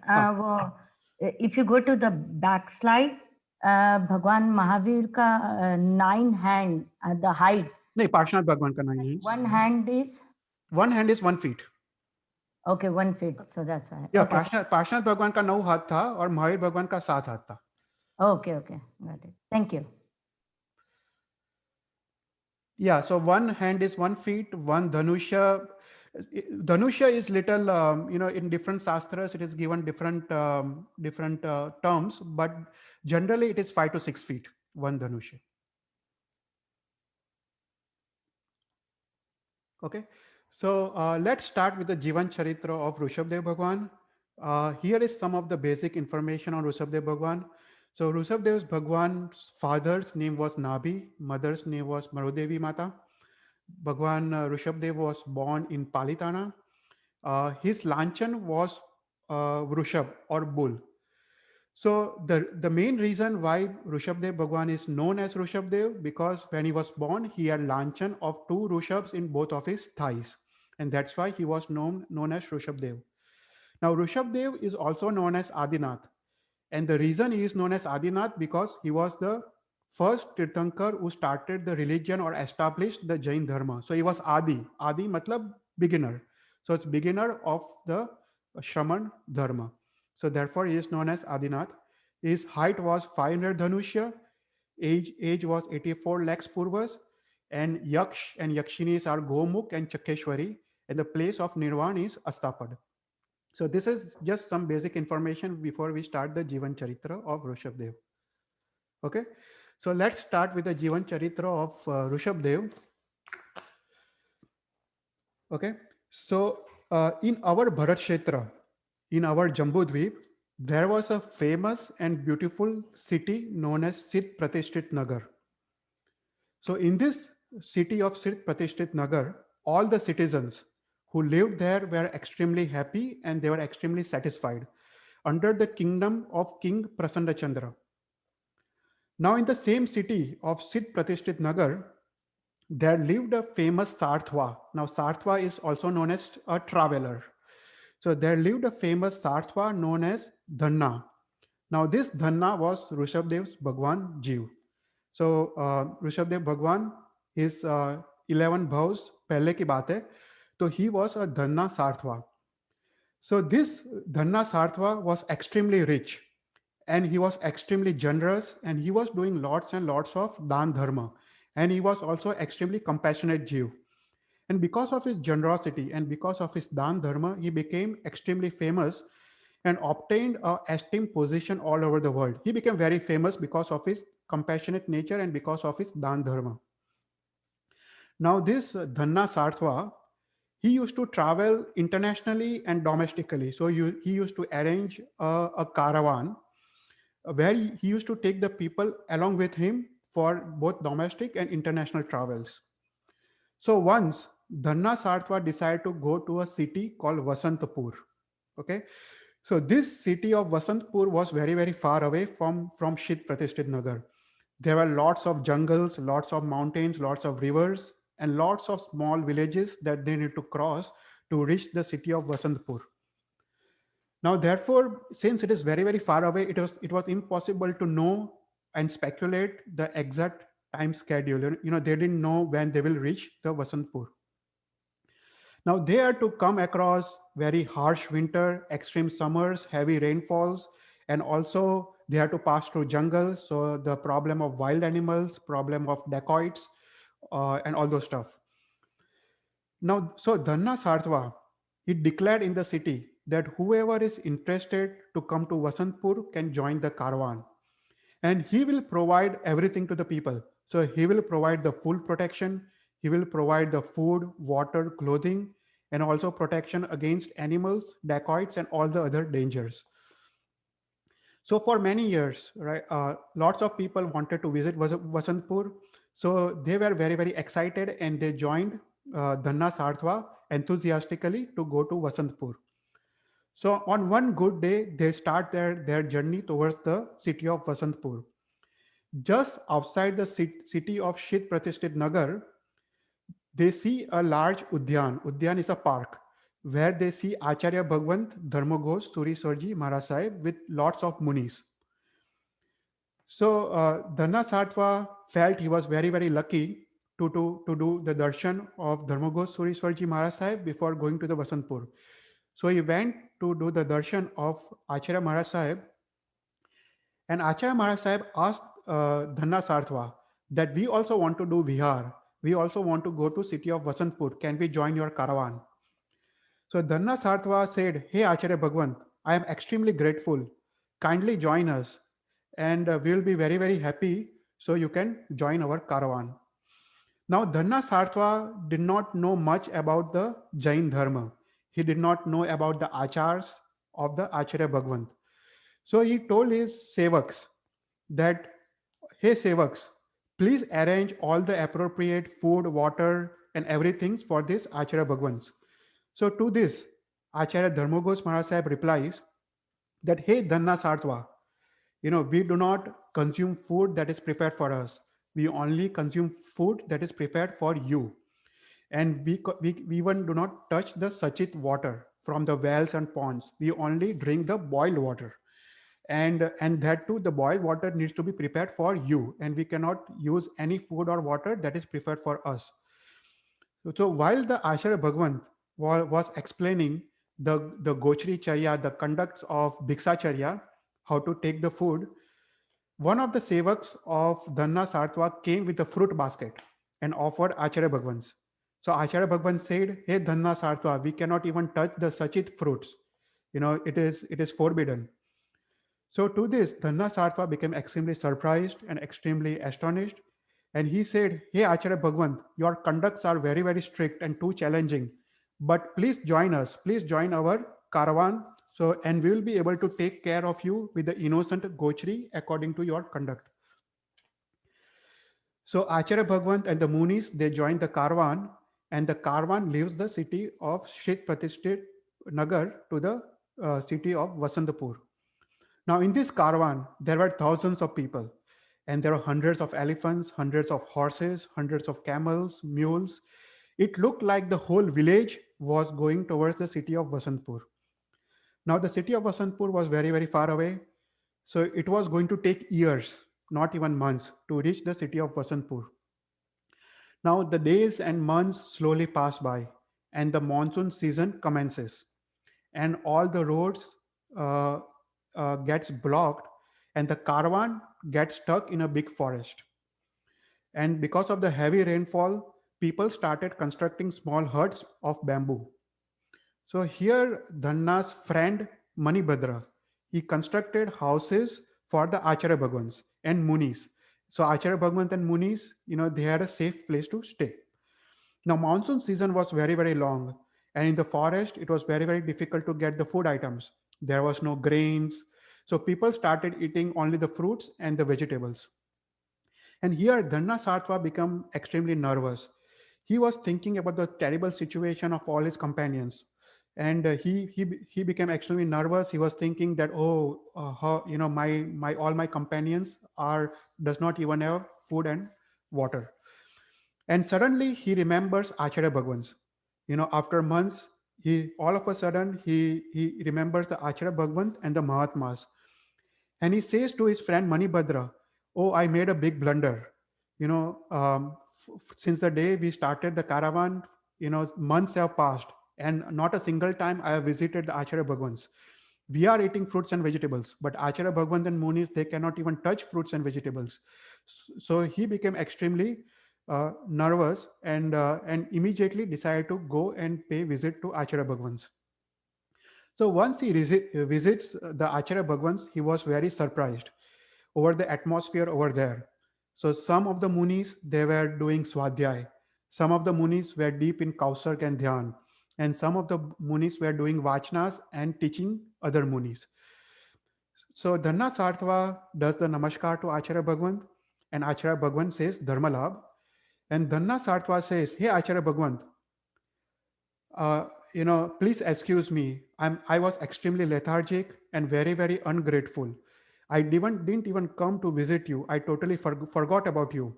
If you go to the back slide, Bhagwan Mahavir ka 9 hand, the height. No, Parshanath Bhagwan ka 9 hands. One hand is? One hand is 1 feet. Okay, 1 feet. So that's why. Yeah, okay. Parshanath Bhagwan ka 9 हाथ था और Mahavir Bhagwan ka 7 हाथ था. Okay, okay. Got it. Thank you. Yeah, so one hand is 1 feet, one Dhanushya. Dhanushya is little, in different sastras, it is given different terms, but generally it is 5 to 6 feet, one Dhanushya. Okay, so let's start with the Jeevan Charitra of Rishabhdev Bhagwan. Here is some of the basic information on Rishabhdev Bhagwan. So Rishabhdev's Bhagwan's father's name was Nabhi, mother's name was Marudevi Mata. Bhagwan Rishabhdev was born in Palitana. His Lanchan was Vrushab or bull. So the main reason why Rishabhdev Bhagwan is known as Rishabhdev, because when he was born, he had Lanchan of 2 Rishabhs in both of his thighs. And that's why he was known as Rishabhdev. Now Rishabhdev is also known as Adinath. And the reason he is known as Adinath because he was the first Tirthankar who started the religion or established the Jain Dharma. So he was Adi. Adi matlab beginner. So it's beginner of the Shraman Dharma. So therefore he is known as Adinath. His height was 500 Dhanushya. Age was 84 lakhs Purvas. And Yaksh and Yakshinis are Gomukh and Chakeshwari. And the place of Nirvan is Astapad. So this is just some basic information before we start the Jeevan Charitra of Rishabhdev. Okay. So let's start with the Jeevan Charitra of Rishabhdev. Okay. So in our Bharat Kshetra, in our Jambudvip, there was a famous and beautiful city known as Siddh Pratishthit Nagar. So in this city of Siddh Pratishthit Nagar, all the citizens who lived there were extremely happy and they were extremely satisfied under the kingdom of King Prasanna Chandra. Now in the same city of Siddh Pratishthit Nagar, there lived a famous Sarthva. Now Sarthva is also known as a traveler. So there lived a famous Sarthva known as Dhanna. Now this Dhanna was Rishabhdev's Bhagwan Jeev. So Rishabhdev Bhagwan, his 11 bhavs pehle ki baat hai, so he was a Dhanna Sarthva. So this Dhanna Sarthva was extremely rich, and he was extremely generous, and he was doing lots and lots of dan dharma, and he was also extremely compassionate Jeev. And because of his generosity and because of his dan dharma, he became extremely famous and obtained a esteemed position all over the world. He became very famous because of his compassionate nature and because of his dan dharma. Now this Dhanna Sarthva, he used to travel internationally and domestically. So he used to arrange a caravan where he used to take the people along with him for both domestic and international travels. So once Dhanna Sarthva decided to go to a city called Vasantapur. Okay. So this city of Vasantpur was very, very far away from Shit Pratisthit Nagar. There were lots of jungles, lots of mountains, lots of rivers, and lots of small villages that they need to cross to reach the city of Vasantpur. Now, therefore, since it is very, very far away, it was impossible to know and speculate the exact time schedule. You know, they didn't know when they will reach the Vasantpur. Now they are to come across very harsh winter, extreme summers, heavy rainfalls, and also they have to pass through jungles. So the problem of wild animals, problem of dacoits, and all those stuff. Now, so Dhanna Sarthva, he declared in the city that whoever is interested to come to Vasantpur can join the caravan. And he will provide everything to the people. So he will provide the full protection. He will provide the food, water, clothing, and also protection against animals, dacoits, and all the other dangers. So for many years, right, lots of people wanted to visit Vasantpur. So they were very, very excited and they joined Dhanna Sarthva enthusiastically to go to Vasantpur. So on one good day, they start their journey towards the city of Vasantpur. Just outside the city of Shit Pratisthit Nagar, they see a large Udyan. Udyan is a park where they see Acharya Bhagwan Dharmaghosh Suri Sarji Maharaj Sahib with lots of munis. So Dhanna Sarthva felt he was very, very lucky to do the darshan of Dharmaghosh Suri Sarji Maharaj Sahib before going to the Vasantpur. So he went to do the darshan of Acharya Maharaj Sahib, and Acharya Maharaj Sahib asked Dhanna Sarthva that we also want to do vihar. We also want to go to city of Vasantpur. Can we join your caravan? So Dhanna Sarthva said, hey Acharya Bhagwan, I am extremely grateful. Kindly join us and we will be very, very happy so you can join our caravan. Now Dhanna Sarthva did not know much about the Jain Dharma. He did not know about the achars of the Acharya Bhagwan. So he told his sevaks that, hey sevaks, please arrange all the appropriate food, water, and everything for this Acharya Bhagwans. So to this, Acharya Dharmaghosh Maharaj Sahib replies that, hey Dhanna Sarthva, you know, we do not consume food that is prepared for us. We only consume food that is prepared for you. And we even do not touch the sachit water from the wells and ponds. We only drink the boiled water. And that too, the boiled water needs to be prepared for you, and we cannot use any food or water that is prepared for us. So while the Acharya Bhagwan was explaining the Gochri Charya, the conducts of Bhiksacharya, how to take the food, one of the sevaks of Dhanna Sarthva came with a fruit basket and offered Acharya Bhagwans. So Acharya Bhagwan said, hey Dhanna Sarthva, we cannot even touch the sachit fruits. You know, it is forbidden. So to this, Dhanna Sarthva became extremely surprised and extremely astonished. And he said, hey Acharya Bhagwan, your conducts are very, very strict and too challenging. But please join us. Please join our caravan. So, and we will be able to take care of you with the innocent Gochri according to your conduct. So Acharya Bhagwan and the Munis, they joined the caravan, and the caravan leaves the city of Shit Pratisthit Nagar to the city of Vasantapur. Now in this caravan, there were thousands of people, and there were hundreds of elephants, hundreds of horses, hundreds of camels, mules. It looked like the whole village was going towards the city of Vasantpur. Now the city of Vasantpur was very, very far away. So it was going to take years, not even months, to reach the city of Vasantpur. Now the days and months slowly pass by, and the monsoon season commences, and all the roads uh, gets blocked, and the caravan gets stuck in a big forest. And because of the heavy rainfall, people started constructing small huts of bamboo. So here, Dhanna's friend Manibhadra, he constructed houses for the Acharya Bhagwans and Munis. So Acharya Bhagwan and Munis, they had a safe place to stay. Now, monsoon season was very, very long, and in the forest, it was very, very difficult to get the food items. There was no grains, so people started eating only the fruits and the vegetables. And here, Dhanna Sartva became extremely nervous. He was thinking about the terrible situation of all his companions, and he became extremely nervous. He was thinking that, oh, my all my companions are does not even have food and water. And suddenly he remembers Acharya Bhagwans. After months, he all of a sudden he remembers the Acharya Bhagwan and the Mahatmas. And he says to his friend Manibhadra, oh, I made a big blunder. Since the day we started the caravan, months have passed, and not a single time I have visited the Acharya Bhagwans. We are eating fruits and vegetables, but Acharya Bhagwan and Munis, they cannot even touch fruits and vegetables. So he became extremely nervous, and immediately decided to go and pay visit to Acharya Bhagwans. So once he visits the Acharya Bhagwans, he was very surprised over the atmosphere over there. So some of the Munis, they were doing Swadhyay. Some of the Munis were deep in Kausarg and Dhyan. And some of the Munis were doing Vachnas and teaching other Munis. So Dhanna Sartva does the Namaskar to Acharya Bhagwan, and Acharya Bhagwan says Dharmalabh. And Dhanna Sartva says, hey Acharya Bhagwan, please excuse me. I was extremely lethargic and very, very ungrateful. I didn't even come to visit you. I totally forgot about you.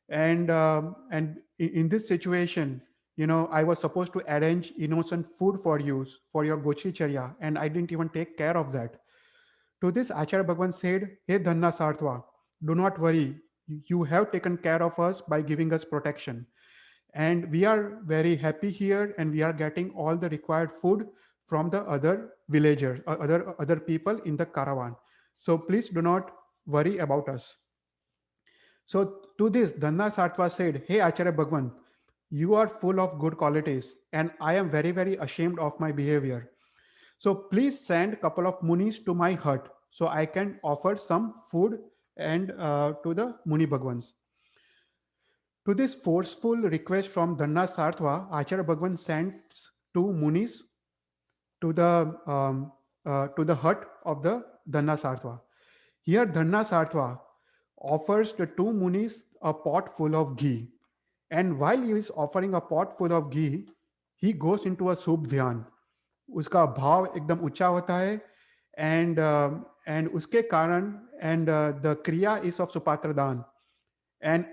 And in this situation, I was supposed to arrange innocent food for you for your Gochri Charya, and I didn't even take care of that. To this, Acharya Bhagwan said, hey Dhanna Sartva, do not worry. You have taken care of us by giving us protection. And we are very happy here, and we are getting all the required food from the other villagers, other people in the caravan. So please do not worry about us. So to this, Dhanna Sartva said, hey Acharya Bhagwan, you are full of good qualities, and I am very, very ashamed of my behavior. So please send a couple of Munis to my hut so I can offer some food and to the Muni Bhagwans. To this forceful request from Dhanna Sartva, Acharya Bhagwan sends two Munis to the hut of the Dhanna Sartva. Here Dhanna Sartva offers the two Munis a pot full of ghee. And while he is offering a pot full of ghee, he goes into a शुभ ध्यान. उसका भाव एकदम ऊंचा होता है, and उसके कारण the kriya is of Supatradan. And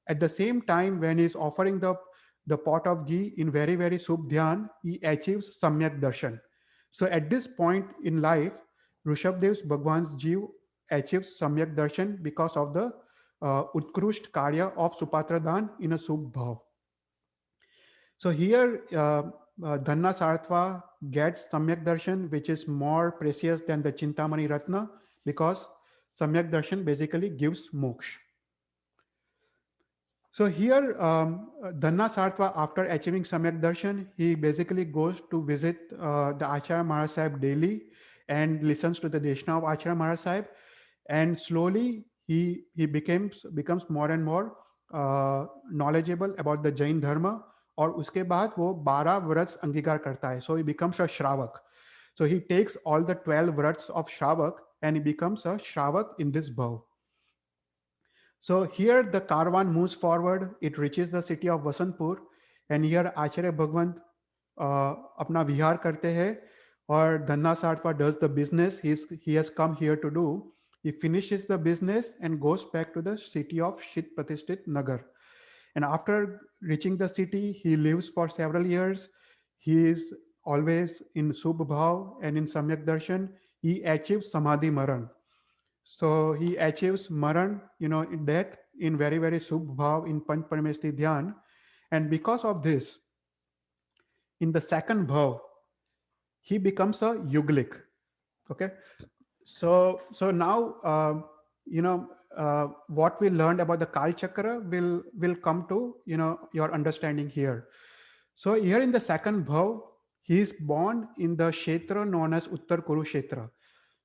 at the same time, when he is offering the pot of ghee in very, very Subh Dhyan, he achieves Samyak Darshan. So at this point in life, Rishabhdev's Bhagwan's Jeev achieves Samyak Darshan because of the Utkrusht Karya of Supatradan in a Subh Bhav. So here, Dhanna Sartva gets Samyak Darshan, which is more precious than the Chintamani Ratna, because Samyak Darshan basically gives moksha. So here, Dhanna Sartva, after achieving Samyak Darshan, he basically goes to visit the Acharya Maharaj Sahib daily and listens to the Deshna of Acharya Maharaj Sahib, and slowly he becomes more and more knowledgeable about the Jain Dharma. और उसके बाद वो 12 व्रत अंगीकार करता है. So he becomes a Shravak. So he takes all the 12 vrats of Shravak and he becomes a Shravak in this bhav. So here the caravan moves forward. It reaches the city of Vasantpur, and here Acharya Bhagwan अपना विहार करते हैं, और Dhanna Sartva does the business he has come here to do. He finishes the business and goes back to the city of Shit Pratisthit Nagar. And after reaching the city, he lives for several years. He is always in Subh Bhav and in Samyak Darshan. He achieves Samadhi Maran. So he achieves Maran, death in very, very Subh Bhav in Panch Paramesti Dhyan. And because of this, in the second Bhav, he becomes a Yuglik. Okay. So now, what we learned about the Kal Chakra will come to, your understanding here. So here in the second Bhav, he is born in the Kshetra known as Uttarkuru Kshetra.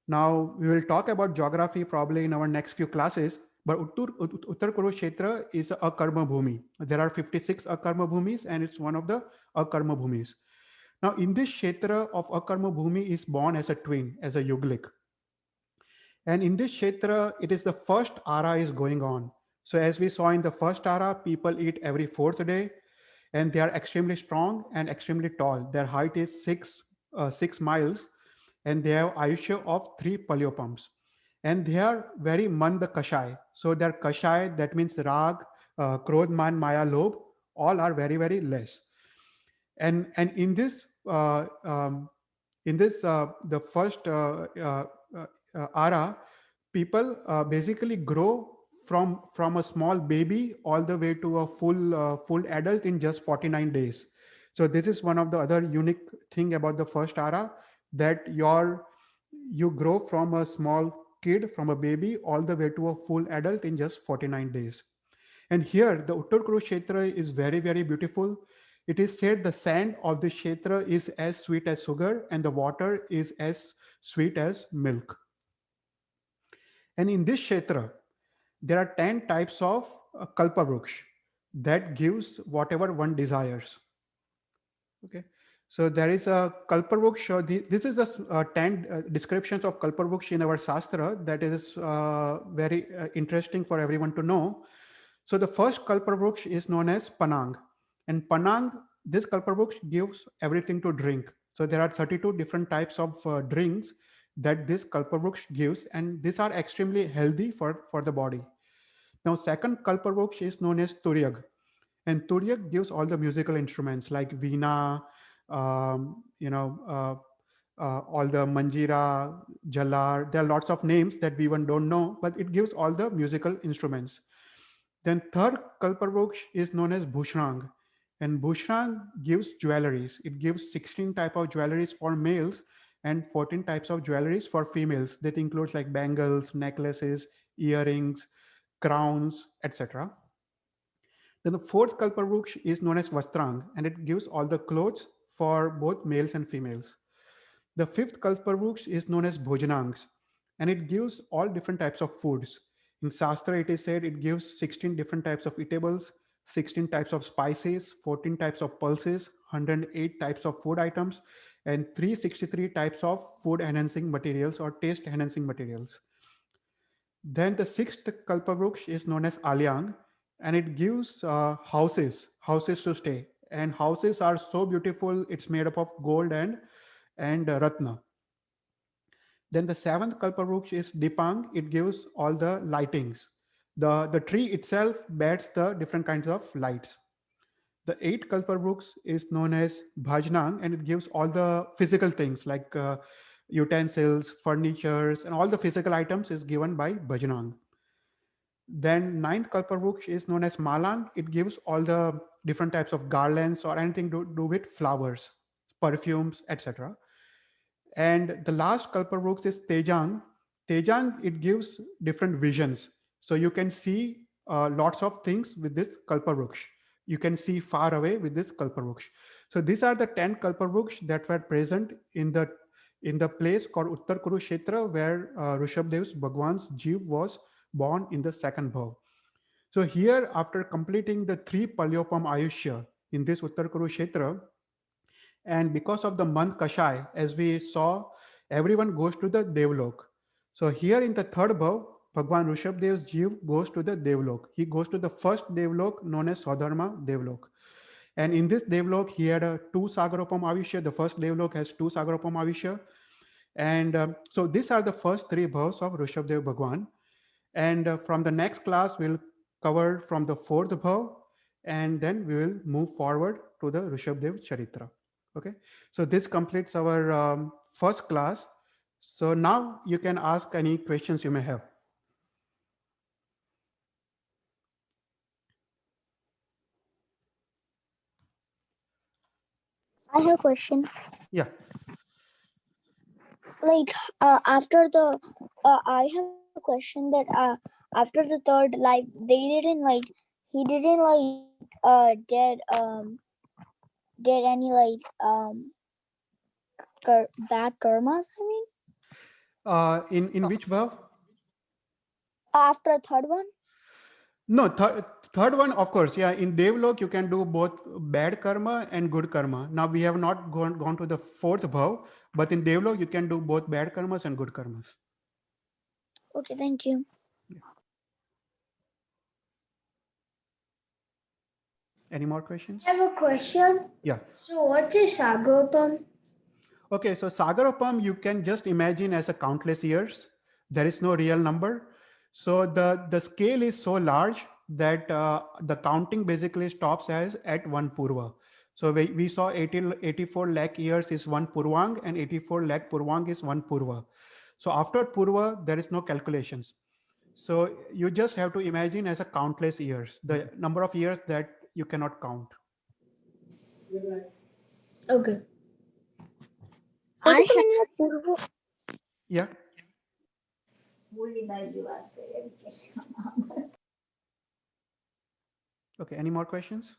Now, we will talk about geography probably in our next few classes, but Uttarkuru Kshetra is a Karma Bhumi. There are 56 Akarma Bhumis, and it's one of the Akarma Bhumis. Now, in this Kshetra of Akarma Bhumi is born as a twin, as a Yuglik. And in this Kshetra, it is the first Ara is going on. So as we saw in the first Ara, people eat every fourth day, and they are extremely strong and extremely tall. Their height is 6 miles, and they have Ayushya of 3 Palyopams. And they are very Manda Kashai. So their Kashai, that means Rag, Krodh, Man, Maya, Lobh, all are very, very less. And in this, the first Ara, people basically grow from a small baby all the way to a full adult in just 49 days. So this is one of the other unique thing about the first Ara, that you grow from a small kid, from a baby, all the way to a full adult in just 49 days. And here the Uttarkuru Kshetra is very, very beautiful. It is said the sand of the Kshetra is as sweet as sugar, and the water is as sweet as milk. And in this Kshetra, there are 10 types of Kalpavruksha that gives whatever one desires. Okay. So there is a Kalpavruksha. This is the 10 descriptions of Kalpavruksha in our Shastra that is very interesting for everyone to know. So the first Kalpavruksha is known as Panang. And Panang, this Kalpavruksha gives everything to drink. So there are 32 different types of drinks that this Kalpavruksha gives, and these are extremely healthy for the body. Now, second Kalpavruksha is known as Turyag. And Turyag gives all the musical instruments like Veena, all the Manjira, Jalar. There are lots of names that we even don't know, but it gives all the musical instruments. Then third Kalpavruksha is known as Bhushrang. And Bhushrang gives jewelries. It gives 16 types of jewelries for males and 14 types of jewelries for females. That includes like bangles, necklaces, earrings, crowns, etc. Then the fourth Kalpavruksha is known as Vastrang, and it gives all the clothes for both males and females. The fifth Kalpavruksha is known as Bhojanangs, and it gives all different types of foods. In Shastra, it is said it gives 16 different types of eatables, 16 types of spices, 14 types of pulses, 108 types of food items, and 363 types of food enhancing materials or taste enhancing materials. Then the sixth Kalpavruksha is known as Alyang, and it gives houses to stay. And houses are so beautiful, it's made up of gold and ratna. Then the seventh Kalpavruksha is Dipang. It gives all the lightings. The tree itself bears the different kinds of lights. The eighth Kalpavruksha is known as Bhajnang, and it gives all the physical things like utensils, furnitures, and all the physical items is given by Bhajanang. Then ninth Kalpavruksha is known as Malang. It gives all the different types of garlands or anything to do with flowers, perfumes, etc. And the last Kalpavruksha is Tejang. Tejang, it gives different visions. So you can see lots of things with this Kalpavruksha. You can see far away with this Kalpavruksha. So these are the 10 Kalpavruksha that were present in the place called Uttarkuru Kshetra, where Rishabhdev's Bhagwan's Jeev was born in the second bhav. So here, after completing the 3 Palyopam Ayushya in this Uttarkuru Kshetra, and because of the month Kashai, as we saw, everyone goes to the Devlok. So here in the third bhav, Bhagwan Rishabhdev's Jeev goes to the Devlok. He goes to the first Devlok known as SUDHARMA Devlok. And in this Devlok, he had 2 Sagaropam Avishya. The first Devlok has 2 Sagaropam Avishya. And so these are the first 3 bhavs of Rishabhdev Bhagwan. And from the next class, we'll cover from the 4th bhav, and then we will move forward to the Rishabhdev Charitra. Okay. So this completes our first class. So now you can ask any questions you may have. I have a question. Yeah. Like after the I have a question that after the third life he didn't did any bad karmas, I mean. In which bhav? After third one? No, third one, of course. Yeah, in Devlok, you can do both bad karma and good karma. Now, we have not gone to the fourth bhav, but in Devlok, you can do both bad karmas and good karmas. Okay, thank you. Yeah. Any more questions? I have a question. Yeah. So what is Sagarupam? Okay, so Sagarupam, you can just imagine as a countless years. There is no real number. So the scale is so large that the counting basically stops at one Purva. So we saw 84 lakh years is one Purvang and 84 lakh Purvang is one Purva. So after Purva, there is no calculations. So you just have to imagine as a countless years, the number of years that you cannot count. Okay. What is the meaning of Purva? Yeah. Okay, any more questions?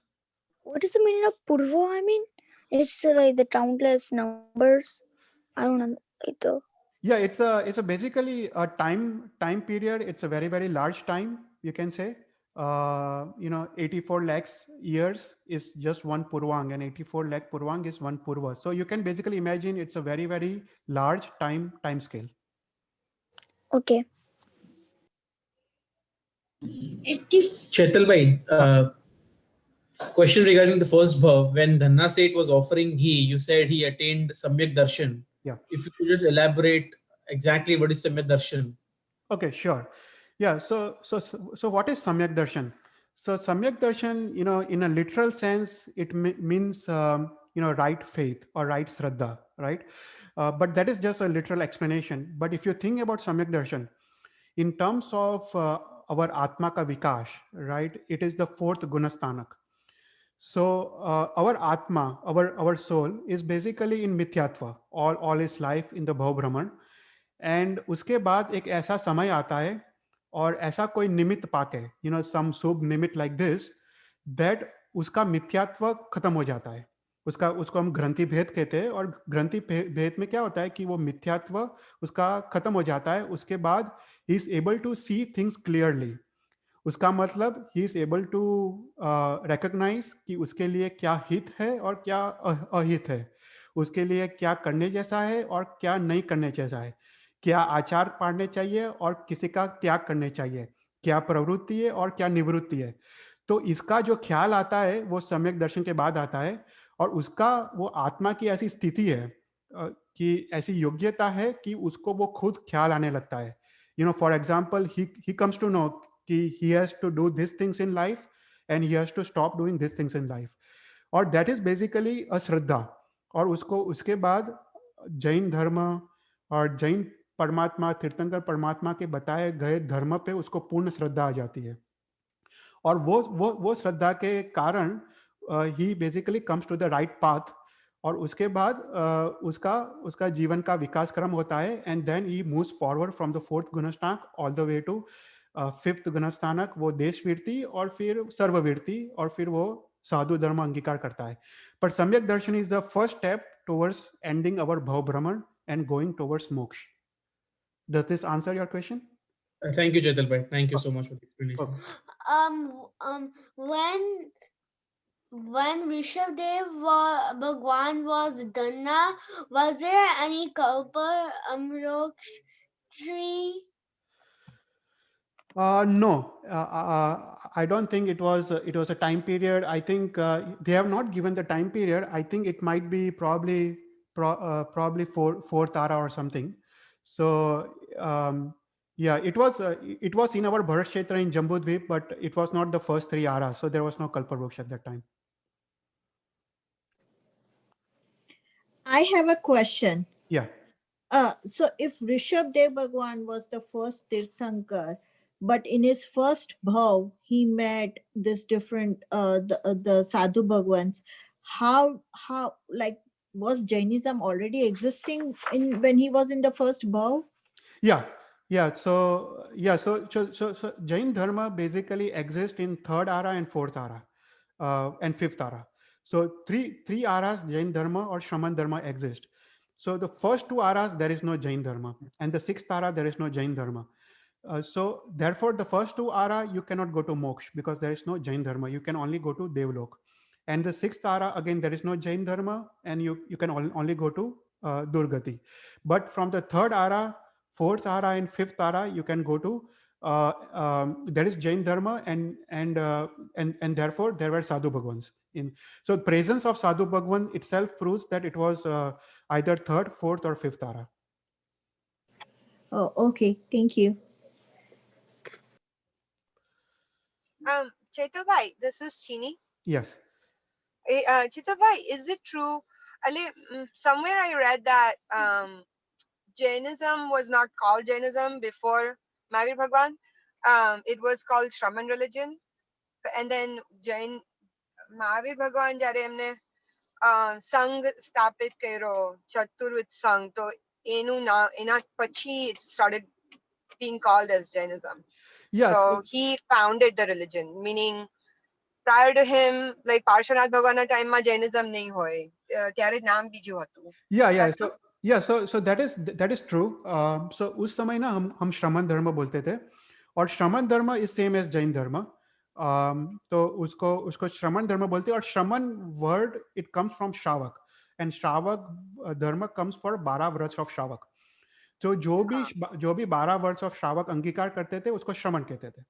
What is the meaning of Purva? I mean, it's like the countless numbers. I don't know. Yeah, it's a basically a time period. It's a very large time, you can say. 84 lakhs years is just one Purvang, and 84 lakh Purvang is one Purva. So you can basically imagine it's a very large time scale. Okay. Chetal bhai, question regarding the first bhav. When Dhanna Seth was offering ghee, you said he attained Samyak Darshan. Yeah. If you could just elaborate exactly what is Samyak Darshan. Okay, sure. Yeah. So what is Samyak Darshan? So Samyak Darshan, in a literal sense, it means right faith or right Shraddha, right? But that is just a literal explanation. But if you think about Samyak Darshan, in terms of our Atma ka Vikash, right? It is the fourth Gunastanak. So our Atma, our soul is basically in Mithyatva, all its life in the Bhav Brahman. And उसके बाद एक ऐसा समय आता है और ऐसा कोई निमित्त पाके, some शुभ निमित्त like this, that उसका मिथ्यात्व खत्म हो जाता है. उसको हम ग्रंथि भेद कहते हैं, और ग्रंथि भेद में क्या होता है कि वो मिथ्यात्व उसका खत्म हो जाता है. उसके बाद he is able to see things clearly. उसका मतलब he is able to recognize कि उसके लिए क्या हित है और क्या अहित है, उसके लिए क्या करने जैसा है और क्या नहीं करने जैसा है, क्या आचार पाड़ने चाहिए और किसी का त्याग करने चाहिए, क्या प्रवृत्ति है और क्या निवृत्ति है. तो इसका जो ख्याल आता है वो सम्यक दर्शन के बाद आता है, और उसका वो आत्मा की ऐसी स्थिति है कि ऐसी योग्यता है कि उसको वो खुद ख्याल आने लगता है. For example he comes to know कि he has to do these things in life and he has to stop doing these things in life, और that is basically a श्रद्धा. और उसको उसके बाद जैन धर्म और जैन परमात्मा, तीर्थंकर परमात्मा के बताए गए धर्म पे उसको पूर्ण श्रद्धा आ जाती है, और वो श्रद्धा के कारण ही basically comes to the right path, और उसके बाद उसका जीवन का विकास क्रम होता है, and then he moves forward from the fourth gunasthanak all the way to fifth gunasthanak, वो देशवीरति और फिर सर्ववीरति, और फिर वो साधु धर्म अंगीकार करता है. पर samyak darshan is the first step towards ending our bhav bhraman and going towards moksha. Does this answer your question? Thank you, Chetal bhai. Thank you so much for the explanation. When Rishabhdev Bhagwan was Dhanna, was there any Kalpa Amroksha tree? No, I don't think it was a time period. I think they have not given the time period. I think it might be probably fourth ara or something. So yeah, it was in our Bharat Kshetra in Jambudvip, but it was not the first 3 aras, so there was no Kalparvruksha at that time. I have a question. Yeah. So if Rishabhdev Bhagwan was the first Tirthankar, but in his first bhav, he met this different, the Sadhu Bhagwans, how, like, was Jainism already existing in when he was in the first bhav? Yeah, yeah. So Jain Dharma basically exists in third ara and fourth ara, and fifth ara. So three aras Jain Dharma or Shaman Dharma exist. So the first two aras there is no Jain Dharma, and the sixth ara there is no Jain Dharma. So therefore, the first two ara you cannot go to moksha because there is no Jain Dharma. You can only go to Devlok. And the sixth ara again there is no Jain Dharma, and you can only go to Durgati. But from the third ara, fourth ara, and fifth ara, you can go to there is Jain Dharma, and therefore there were Sadhu Bhagwans. So presence of Sadhu Bhagwan itself proves that it was either third, fourth, or fifth ara. Oh, okay. Thank you. Chetal bhai, this is Chini. Yes. Chetal bhai, is it true? Somewhere I read that Jainism was not called Jainism before Mahavir Bhagwan. It was called Shraman religion. And then Mahavir Bhagwan jare emne Sangh સ્થાપિત કર્યો, ચતુર્વિધ સંઘ, તો એના પછી it started being called as Jainism. Yes. So he founded the religion, meaning prior to him, like Parshvanath Bhagwan time માં Jainism નહીં હોય, ત્યારે નામ બીજું હતું. So that is true. So उस समय ना हम श्रमण धर्म बोलते थे, और श्रमण धर्म इज सेम एज जैन धर्म. तो उसको श्रमण धर्म बोलते हैं. और श्रमण वर्ड इट कम्स फ्रॉम श्रावक, एंड श्रावक धर्म कम्स फॉर 12 वर्ष ऑफ श्रावक. तो जो भी 12 वर्ष ऑफ श्रावक अंगीकार करते थे उसको श्रमण कहते थे.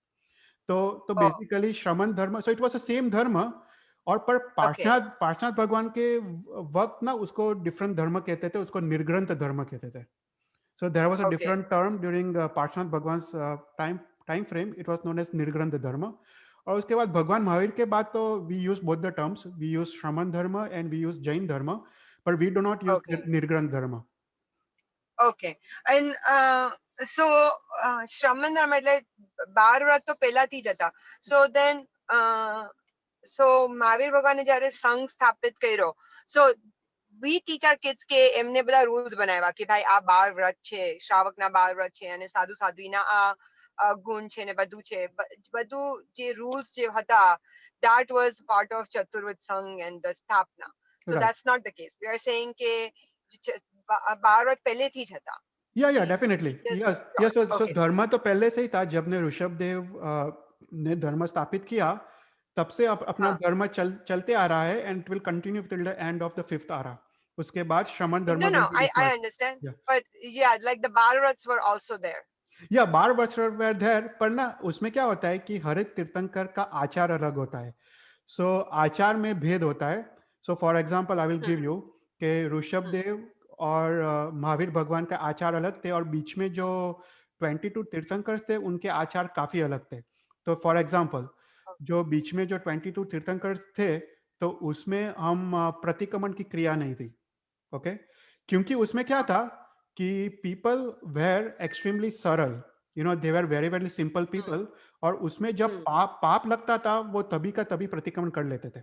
तो बेसिकली श्रमण धर्म, so it was the same धर्म. और पर पार्श्वनाथ भगवान के वक्त ना उसको डिफरेंट धर्म कहते थे, उसको निर्ग्रंथ धर्म कहते थे. So there was a different term during Parshvanath Bhagwan time frame. It was known as Nirgranth Dharma. और उसके बाद भगवान महावीर के बाद तो we use both the terms. We use Shraman Dharma and we use Jain Dharma, पर we do not use Nirgranth Dharma. Okay. And so Shraman Dharma એટલે 12 વ્રત તો પહેલાથી જ હતા. So then so મહાવીર ભગવાને જ્યારે સંઘ સ્થાપિત કર્યો, so we teach our kids કે એમને બધા રૂલ્સ બનાવ્યા કે ભાઈ આ 12 વ્રત છે, શ્રાવકના 12 વ્રત છે, અને સાધુ સાધ્વીના આ ગુણ છે ને બધું છે. બધું જે રૂલ્સ જે હતા, that was part of Chaturvid Sangh and the Sthapna. So that's not the case. We are saying કે 12 व्रत પહેલેથી જ હતા. या डेफिनेटली. यस. सो धर्म तो पहले से ही था. जब ने ऋषभदेव ने धर्म स्थापित किया, तब से अपना धर्म चलते आ रहा है, and it will continue till the end of the fifth ara. उसके बाद श्रमण धर्म. No, I understand. Yeah. But yeah, like the Bharats were also there. या 12 वर्ष were there. पर ना उसमें क्या होता है कि हर एक तीर्थंकर का आचार अलग होता है. सो आचार में भेद होता है. So for example I will give you कि ऋषभदेव और महावीर भगवान का आचार अलग थे, और बीच में जो 22 तीर्थंकर थे उनके आचार काफी अलग थे. तो फॉर एग्जांपल जो बीच में जो 22 तीर्थंकर थे, तो उसमें हम प्रतिक्रमण की क्रिया नहीं थी. ओके. क्योंकि उसमें क्या था कि पीपल वेर एक्सट्रीमली सरल, you know, they were very very simple people. और उसमें जब पाप लगता था वो तभी का तभी प्रतिक्रमण कर लेते थे.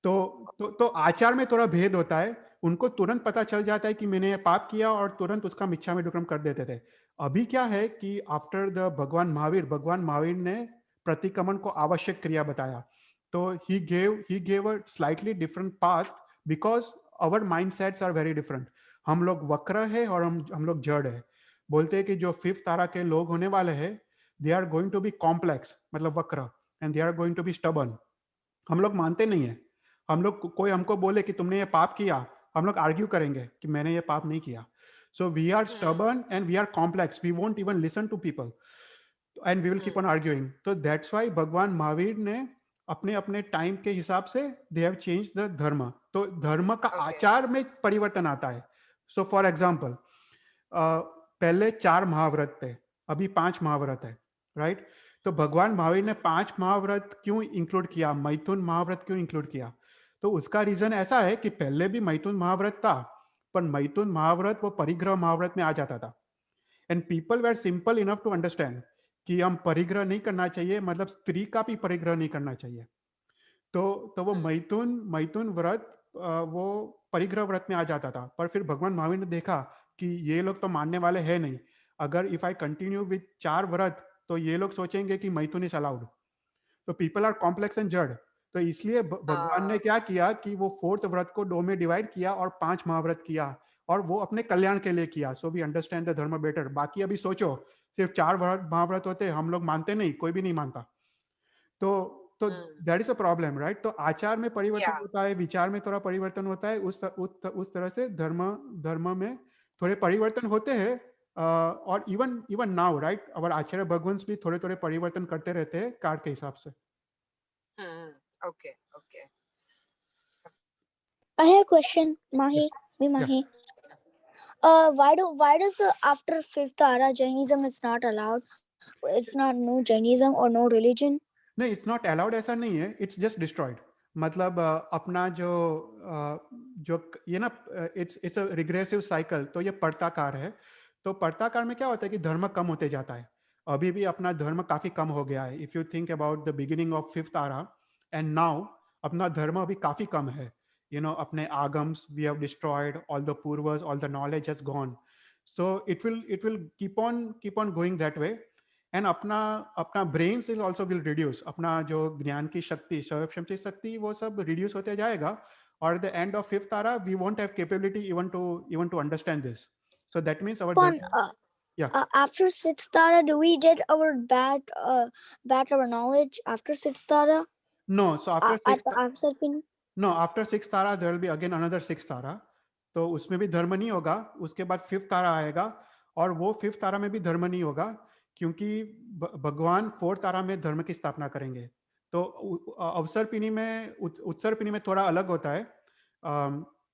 तो आचार में थोड़ा भेद होता है. उनको तुरंत पता चल जाता है कि मैंने ये पाप किया, और तुरंत उसका मिच्छा में दुक्रम कर देते थे. अभी क्या है कि आफ्टर द भगवान महावीर ने प्रतिक्रमण को आवश्यक क्रिया बताया. तो he gave a slightly different path because our mindsets are very different. हम लोग वक्र है और हम लोग जड़ है. बोलते हैं कि जो फिफ्थ तारा के लोग होने वाले हैं, they are going to be complex, मतलब वक्र, and they are going to be stubborn. हम लोग मानते नहीं है. हम लोग, कोई हमको बोले कि तुमने ये पाप किया, हम लोग आर्ग्यू करेंगे कि मैंने ये पाप नहीं किया. So we are stubborn and we are complex. We won't even listen to people, and we will keep on arguing. So that's why भगवान महावीर ने अपने अपने टाइम के हिसाब से they have changed the धर्म. तो धर्म का आचार में परिवर्तन आता है. So for example, पहले 4 महाव्रत थे, अभी 5 महाव्रत है, राइट? तो भगवान महावीर ने 5 महाव्रत क्यों इंक्लूड किया, मैथुन महाव्रत क्यों इंक्लूड किया? तो उसका रीजन ऐसा है कि पहले भी मैथुन महाव्रत था, पर मैथुन महाव्रत वो परिग्रह महाव्रत में आ जाता था. And people were simple enough to understand कि हम परिग्रह नहीं करना चाहिए, मतलब स्त्री का भी परिग्रह नहीं करना चाहिए. तो वो मैथुन व्रत वो परिग्रह व्रत में आ जाता था. पर फिर भगवान महावीर ने देखा कि ये लोग तो मानने वाले हैं नहीं. अगर इफ आई कंटिन्यू विथ 4 व्रत तो ये लोग सोचेंगे कि मैथुन इज अलाउड. तो पीपल आर कॉम्प्लेक्स एंड जड़. तो इसलिए भगवान ने क्या किया कि वो 4th व्रत को 2 में डिवाइड किया और 5 महाव्रत किया, और वो अपने कल्याण के लिए किया. सो वी अंडरस्टैंड द धर्म बेटर. बाकी अभी सोचो सिर्फ 4 महाव्रत होते, हम लोग मानते नहीं, कोई भी नहीं मानता. तो that is a problem, right. तो आचार में परिवर्तन होता है, विचार में थोड़ा परिवर्तन होता है. उस तरह से धर्म में थोड़े परिवर्तन होते हैं. और इवन नाउ, राइट, अवर आचार्य भगवान भी थोड़े थोड़े परिवर्तन करते रहते हैं काल के हिसाब से. Okay. I have a question, Mahi. Why does the after 5th ara Jainism is not allowed? It's not no Jainism or no religion? नहीं, इट्स नॉट अलाउड ऐसा नहीं है, इट्स जस्ट डिस्ट्रॉयड. मतलब अपना जो ये ना, इट्स अ रिग्रेसिव साइकिल. तो ये पर्ताकार है. तो पर्ताकार में क्या होता है कि धर्म कम होते जाता है. अभी भी अपना धर्म काफी कम हो गया है. If you think about the beginning of 5th ara and now, अपना धर्म अभी काफी कम है. अपने Agams we have destroyed, all the Purvaj, all the knowledge has gone. So it will keep on going that way. And अपना brain will also will reduce. अपना जो ज्ञान की शक्ति, शक्ति, वो सब रिड्यूस होते जाएगा. और the end of 5th ara we won't have capability even to understand this. So that means our after 6th ara, do we get our back our knowledge after 6th ara? No. So after 6th ara there will be again another 6th ara. तो उसमें भी धर्म नहीं होगा. उसके बाद 5th आरा आएगा, और वो 5th आरा में भी धर्म नहीं होगा, क्योंकि भगवान 4th आरा में धर्म की स्थापना करेंगे. तो अवसर पिनी में, उत्सर पिनी में थोड़ा अलग होता है.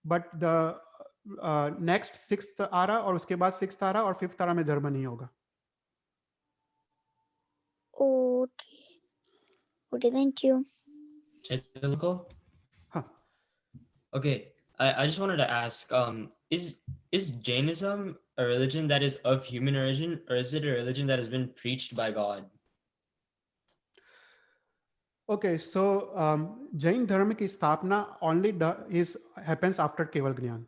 बट द नेक्स्ट 6th आरा और उसके बाद 6th आरा और 5th आरा में धर्म नहीं होगा. Okay, thank you. Okay, I just wanted to ask, is Jainism a religion that is of human origin, or is it a religion that has been preached by God? Okay, so Jain धर्म की स्थापना only happens after केवल ज्ञान.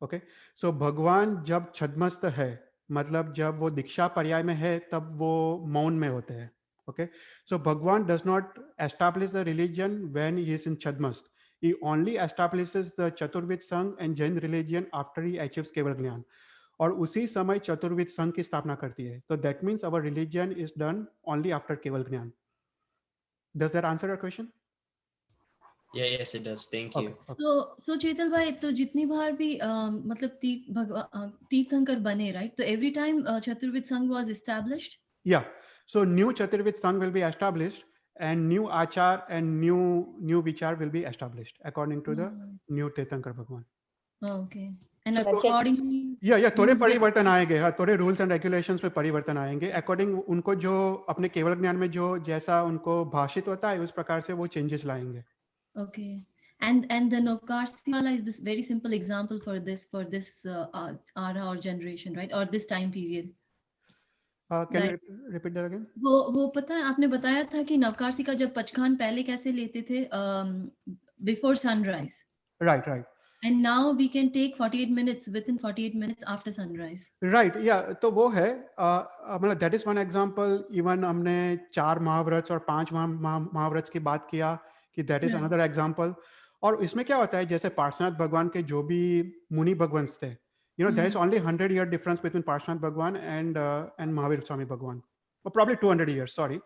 Okay, so भगवान जब छद्मस्त है, मतलब जब वो दीक्षा पर्याय में है, तब वो मौन में होते हैं. Okay, so Bhagwan does not establish the religion when he is in Chadmast. He only establishes the Chaturvid Sangh and Jain religion after he achieves केवल ज्ञान. और उसी समय चतुर्विद संघ की स्थापना करती है. तो that means our religion is done only after केवल ज्ञान. Does that answer your question? Yeah, yes, it does. Thank you. So चेतल भाई, तो जितनी बार भी मतलब तीर्थंकर बने, right? तो every time Chaturvid Sangh was established? Yeah. So new Chaturvid Sangh will be established, and new Achar and new Vichar will be established according to the new Tirthankar Bhagwan. Okay. And accordingly, yeah, थोड़े परिवर्तन आएंगे. हाँ, थोड़े rules and regulations में परिवर्तन आएंगे. According उनको जो अपने केवल ज्ञान में जो जैसा उनको भाषित होता है, उस प्रकार से वो चेंजेस लाएंगे. Okay. And the Navkarsimala is this very simple example for this era or generation, right? Or this time period. Can you repeat that again? वो पता है, आपने बताया था कि नवकारसी का जब पचखान पहले कैसे लेते थे, before sunrise. Right. And now we can take 48 minutes within 48 minutes after sunrise. Right, yeah. तो वो है, मतलब that is one example. Even हमने 4 महाव्रत और 5 महाव्रत की बात किया कि that is another example. और इसमें क्या होता है, जैसे पार्श्वनाथ भगवान के जो भी मुनि भगवान थे, there is only 100-year difference between Parshvanath Bhagwan and Mahavir Swami Bhagwan, or probably 200 years, sorry.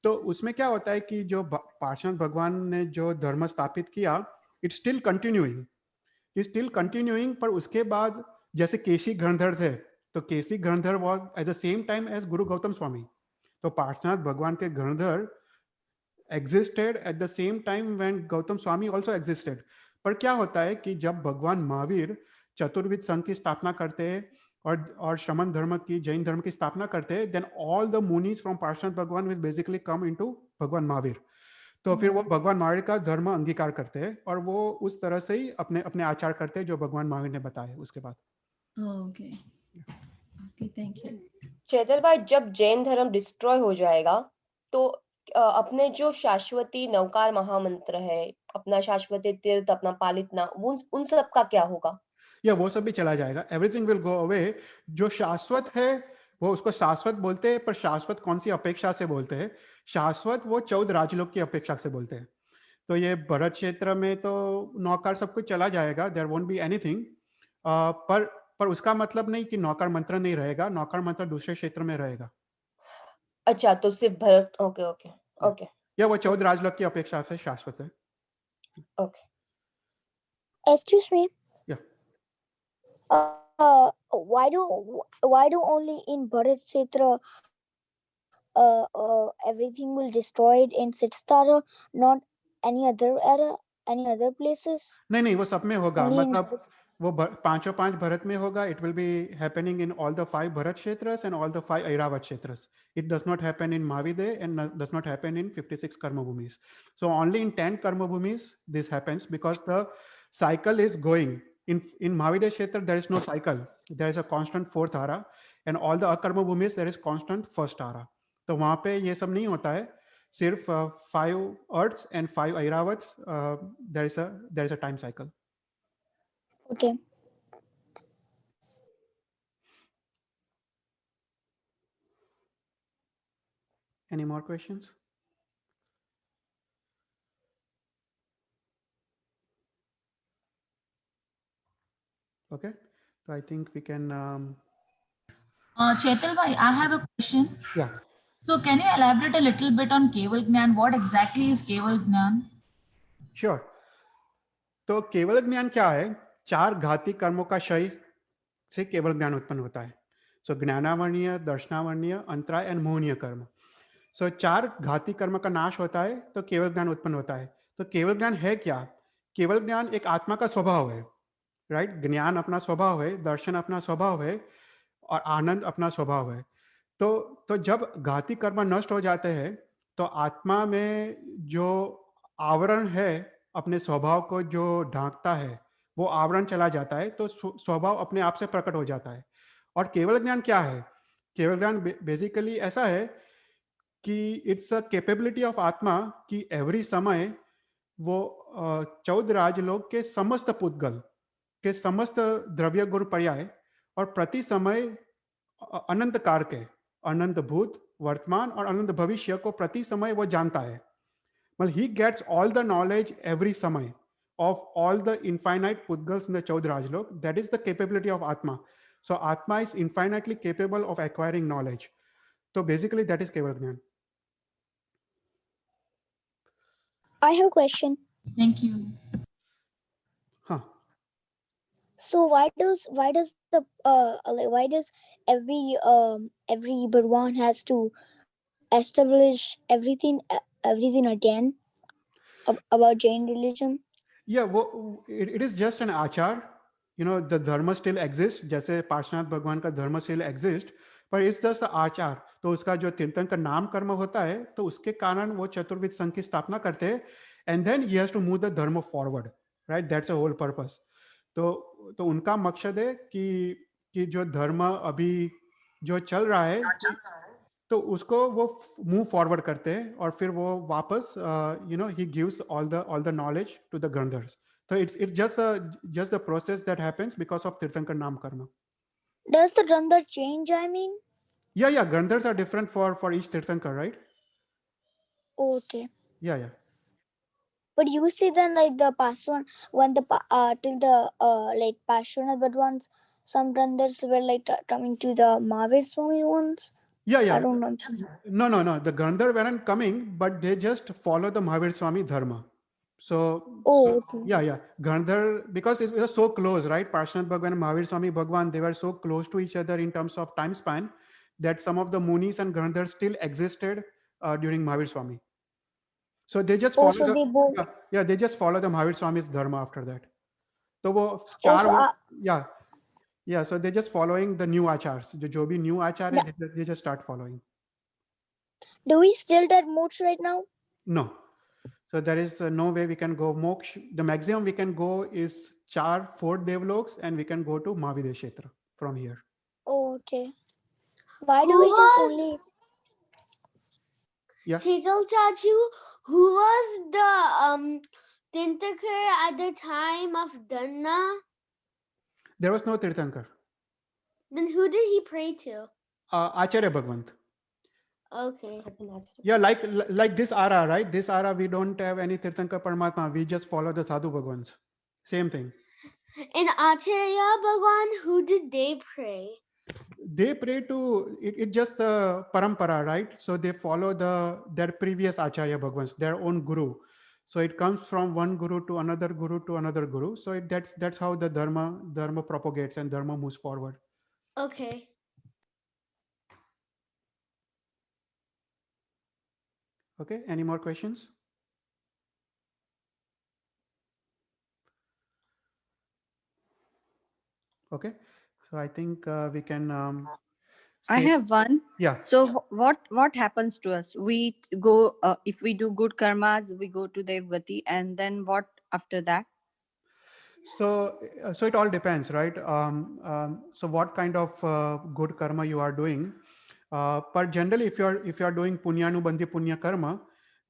तो उसमें क्या होता है कि जो पार्श्वनाथ भगवान ने जो धर्म स्थापित किया, it's still continuing, पर उसके बाद जैसे केसी गणधर थे, तो केसी गणधर was at the same time as Guru Gautam Swami. तो पार्श्वनाथ भगवान के गणधर existed at the same time when Gautam Swami also existed. पर क्या होता है कि जब भगवान महावीर चतुर्विद संघ की स्थापना करते हैं और श्रमण धर्म की, जैन धर्म की स्थापना करते हैं, then all the munis from Parshvanath Bhagwan will basically come into भगवान महावीर. तो फिर वो भगवान महावीर का धर्म अंगीकार करते हैं और वो उस तरह से ही अपने अपने आचार करते हैं जो भगवान महावीर ने बताए उसके बाद। Okay okay, thank you. Chaital bhai, जब जैन धर्म डिस्ट्रॉय हो जाएगा तो अपने जो शाश्वती नवकार महामंत्र है, अपना शाश्वती तीर्थ, अपना पालितना, उन सब का क्या होगा? या वो सब भी चला जाएगा, एवरीथिंग विल गो अवे। जो शाश्वत है वो उसको शाश्वत बोलते हैं, पर शाश्वत कौन सी अपेक्षा से बोलते हैं? शाश्वत वो 14 राजलोक की अपेक्षा से बोलते हैं। तो ये भरत क्षेत्र में तो नौकार सब कुछ चला जाएगा, देयर वोंट बी एनीथिंग। पर उसका मतलब नहीं कि नौकार मंत्र नहीं रहेगा, नौकार मंत्र दूसरे क्षेत्र में रहेगा। अच्छा, तो सिर्फ भरत, ओके ओके ओके। या वो 14 राजलोक की अपेक्षा से शाश्वत है। Okay. Excuse me. Yeah. Why do only in Bharat Kshetra everything will destroyed in Siddha, not any other era, any other places? नहीं, वो सब में होगा। Only in मतलब वो पांचों पांच भरत में होगा। It will be happening in all the 5 Bharat Kshetras and all the 5 Airavat Kshetras. It does not happen in Mahavide and does not happen in 56 Karma Bhumis. So only in 10 Karma Bhumis this happens because the cycle is going. In Mahavide Kshetra there is no cycle. There is a constant 4th ara, and all the Akarma Bhumis there is constant 1st ara. तो वहाँ पे ये सब नहीं होता है, सिर्फ 5 Arths and 5 Airavats, there is a time cycle. Okay. Any more questions? Okay, so I think we can. Chetal bhai, I have a question. Yeah. So can you elaborate a little bit on Keval Gnan? What exactly is Keval Gnan? Sure. तो केवल ज्ञान क्या है? 4 घाती कर्मों का क्षय से केवल ज्ञान उत्पन्न होता है। सो ज्ञानावर्णीय, दर्शनावर्णीय, अंतराय एंड मोहनीय कर्म। सो 4 घाती कर्म का नाश होता है तो केवल ज्ञान उत्पन्न होता है। तो केवल ज्ञान है क्या? केवल ज्ञान एक आत्मा का स्वभाव है, राइट? ज्ञान अपना स्वभाव है, दर्शन अपना स्वभाव है और आनंद अपना स्वभाव है। तो जब घाती कर्म नष्ट हो जाते हैं तो आत्मा में जो आवरण है अपने स्वभाव को जो ढांकता है वो आवरण चला जाता है, तो स्वभाव अपने आप से प्रकट हो जाता है। और केवल ज्ञान क्या है? केवल ज्ञान बेसिकली ऐसा है कि इट्स अ कैपेबिलिटी ऑफ आत्मा कि एवरी समय वो 14 राजलोक के समस्त पुद्गल के समस्त द्रव्य गुण पर्याय और प्रति समय अनंत काल के अनंत भूत, वर्तमान और अनंत भविष्य को प्रति समय वो जानता है। Well, he gets all the knowledge every samay of all the infinite pudgals in the 14 Rajlok. That is the capability of Atma. So Atma is infinitely capable of acquiring knowledge. So basically that is Keval Gnan. I have a question. Thank you. Huh. So why does every Bhagwan has to establish everything again about Jain religion? Yeah, it is just an achar. You know, the dharma still exists. जैसे पार्श्वनाथ भगवान का धर्म still exists, but it's just the आचार। तो उसका जो तीर्थंकर नाम कर्म होता है तो उसके कारण वो चतुर्विध संघ की स्थापना करते हैं, and then he has to move the dharma forward, right? That's the whole purpose. तो उनका मकसद है कि जो धर्म अभी जो चल रहा है तो उसको वो मूव फॉरवर्ड करते हैं और फिर वो वापस he gives all the knowledge to the Gandhars. So it's just the process that happens because of Tirthankar Naam Karma. Does the Gandhar change? I mean. Yeah. Gandhars are different for each Tirthankar, right? Okay. Yeah. But you see then like the past one when the till the like Parshvanath Bhagwans, some Gandhars were like coming to the Mahavir Swami ones. Yeah. I don't know. No. The Gandhar weren't coming, but they just follow the Mahavir Swami Dharma. So, okay. Yeah. Gandhar, because it was so close, right? Parshvanath Bhagwan and Mahavir Swami Bhagwan, they were so close to each other in terms of time span that some of the Munis and Gandhars still existed during Mahavir Swami. So they just follow they just follow the Mahavir Swami's Dharma after that. So wo so they're just following the new achars. जो भी new achar है, they just start following. Do we still that modes right now? No. So there is no way we can go moksha. The maximum we can go is 4 devloks, and we can go to Mahavidya Kshetra from here. Okay. Why Who do we just was- only? Yeah. Sheetal Chachu, who was the Tirthankar at the time of Dhanna? There was no Tirthankar. Then who did he pray to? Acharya Bhagwant. Okay. Yeah, like this ara, right? This ara, we don't have any Tirthankar Paramatma. We just follow the Sadhu Bhagwans. Same thing. And Acharya Bhagwan, who did they pray? They pray to it just the parampara, right? So they follow their previous Acharya Bhagwans, their own guru. So it comes from one guru to another guru to another guru. So that's how the dharma propagates and dharma moves forward. Okay. Okay, any more questions? Okay, so I think we can. I have one. Yeah. So what happens to us? We go if we do good karmas, we go to Devgati, and then what after that? So it all depends, right? So what kind of good karma you are doing? But generally, if you are doing पुण्यानुबंधी पुण्य कर्म,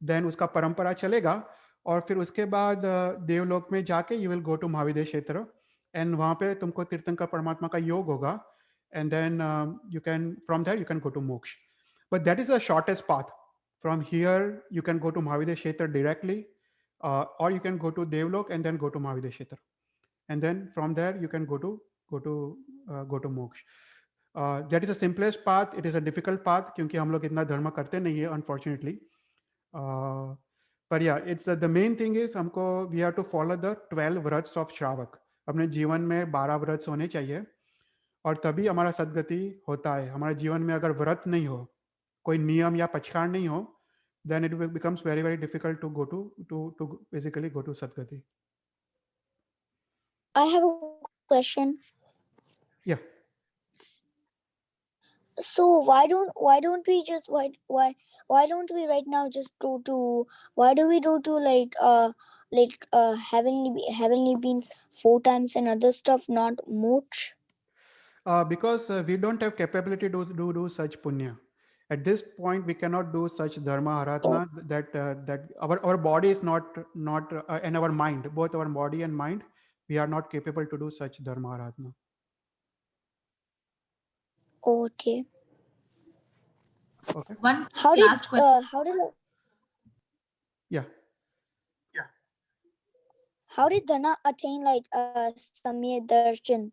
then उसका परंपरा चलेगा, और फिर उसके बाद देवलोक में जाके you will go to महाविद्य क्षेत्र, and वहाँ पे तुमको तीर्थंकर परमात्मा का योग होगा, and then you can from there you can go to moksha. But that is the shortest path. From here you can go to महाविद्य क्षेत्र directly, or you can go to देवलोक and then go to महाविद्य क्षेत्र, and then from there you can go to moksha. That is the simplest path. It is a difficult path क्योंकि हम लोग इतना धर्म करते नहीं है, unfortunately. But yeah, it's the main thing is हमको we have to follow the 12 व्रत्स of श्रावक. अपने जीवन में 12 व्रत्स होने चाहिए, और तभी हमारा सद्गति होता है. हमारे जीवन में अगर व्रत नहीं हो, कोई नियम या पक्षकार नहीं हो, then it becomes very, very difficult to go to basically go to Sadgati. I have a question. Yeah. So why don't we just why don't we right now just go to, why do we go to like heavenly beings 4 times and other stuff, not moksha? Because we don't have capability to do such punya. At this point, we cannot do such dharma aratna. That our body is not and our mind, both our body and mind, we are not capable to do such dharma aratna. Okay. Okay. One How last question. How did Dhanna attain like Samyak Darshan?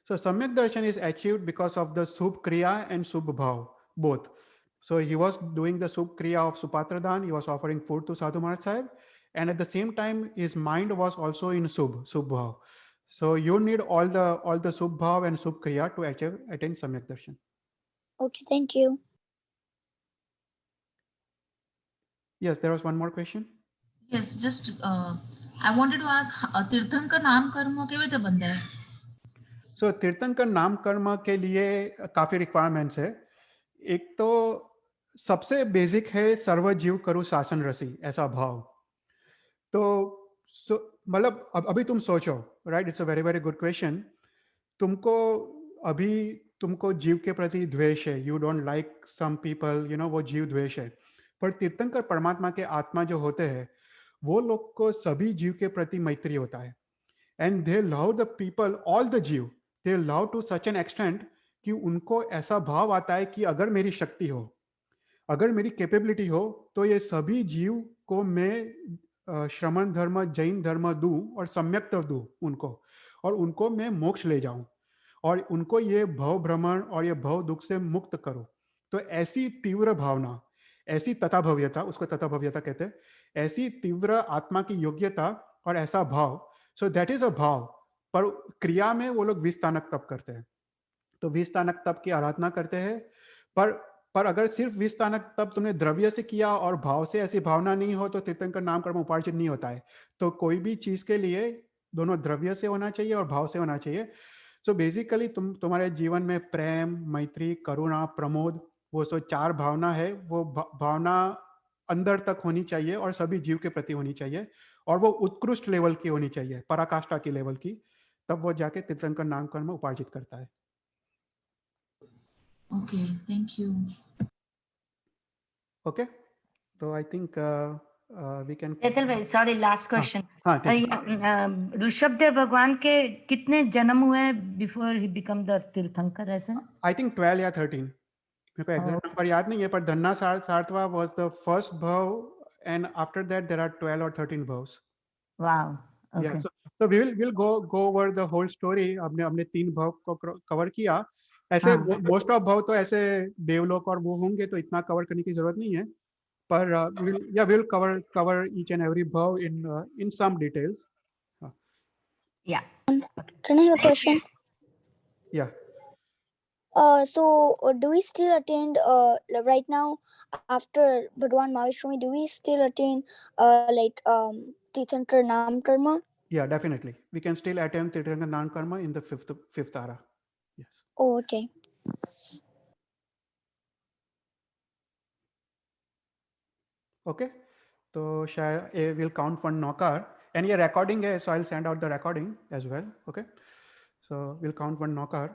So Samyak Darshan is achieved because of the Subh Kriya and Subh Bhav, both. So he was doing the Subh Kriya of Supatradan, he was offering food to Sadhu Maharaj Sahib, and at the same time his mind was also in Subh Bhav. So you need all the Subh Bhav and Subh Kriya to attain Samyak Darshan. Okay, thank you. Yes, there was one more question. Yes, just I wanted to ask, Tirthankar नाम कर्म केवे रीते बनता है? So तीर्थंकर नाम कर्म के लिए काफी रिक्वायरमेंट्स है. एक तो सबसे बेसिक है सर्व जीव करो शासन रसी, ऐसा भाव. तो मतलब अभी तुम सोचो, right? It's a very very good question. तुमको जीव के प्रति द्वेष है, you don't like some people, वो जीव द्वेष है. पर तीर्थंकर परमात्मा के आत्मा जो होते हैं, वो लोग को सभी जीव के प्रति मैत्री होता है. And they love the people, all the jeev, they love to such an extent कि उनको ऐसा भाव आता है कि अगर मेरी शक्ति हो, अगर मेरी कैपेबिलिटी हो, तो ये सभी जीव को मैं श्रमण धर्म जैन धर्म दूं और सम्यक दूं उनको, और उनको मैं मोक्ष ले जाऊं, और उनको ये भव भ्रमण और ये भव दुख से मुक्त करो. तो ऐसी तीव्र भावना, ऐसी तथाभव्यता, उसको तथाभव्यता कहते हैं, ऐसी तीव्र आत्मा की योग्यता और ऐसा भाव, सो दैट इज अ भाव. पर क्रिया में वो लोग 20 तानक तप करते हैं. तो 20 तानक तप की आराधना करते हैं. पर अगर सिर्फ 20 तानक तप तुमने द्रव्य से किया और भाव से ऐसी भावना नहीं हो, तो तीर्थंकर नाम कर्म उपार्जित नहीं होता है. तो कोई भी चीज के लिए दोनों द्रव्य से होना चाहिए और भाव से होना चाहिए. सो बेसिकली तुम्हारे जीवन में प्रेम, मैत्री, करुणा, प्रमोद, वो 4 भावना है. वो भावना अंदर तक होनी चाहिए और सभी जीव के प्रति होनी चाहिए, और वो उत्कृष्ट लेवल की होनी चाहिए, पराकाष्ठा की लेवल की, तब वो जाके तीर्थंकर नाम कर्म उपार्जित करता है। Okay, thank you. Okay, so I think we can. चेतल भाई, sorry, last question. हाँ, ऋषभदेव भगवान के कितने जन्म हुए before he become the तीर्थंकर ऐसे? I think 12 या 13. मेरे को एग्जैक्ट नंबर याद नहीं है, पर Dhanna सार्थवा was the first bhav, and after that there are 12 or 13 bhavs. Wow. Okay. Yeah, so we'll go over the whole story. हमने 3 भाव को कवर किया। ऐसे मोस्ट ऑफ भाव तो ऐसे देवलोक और वो होंगे, तो इतना कवर करने की जरूरत नहीं है, पर we'll cover each and every bhav in some details. Yeah. Can I have a question? Yeah. So do we still attend right now after Bhagwan Maheshwami? Do we still attend Tirthankar Nam Karma? Yeah, definitely. We can still attempt Tirthankar Nam Karma in the fifth ara. Yes. Oh, okay. Okay. So we'll count one Nokar, and yeah, recording hai, so I'll send out the recording as well. Okay. So we'll count one Nokar.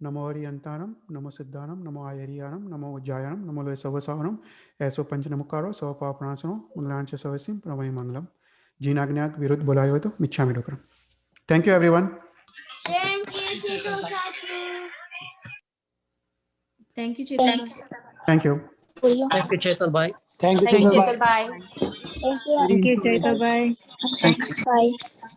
Namo Ariyantaram, Namo Siddhanam, Namo Ayariyanam, Namo Ujjayanam, Namo Loisavasavanam, Eso Panchanamukaro, So Papanasano, Mulancha Sovasim, Pramay Mangalam, Jinagnak Virud Bolayoto, Michamidokaram. Thank you, everyone. Thank you, Chetal. Thank you, Chetal. Thank you. Thank you, Chetal. Bye. Thank you, Chetal. Bye. Thank you, Chetal. Bye.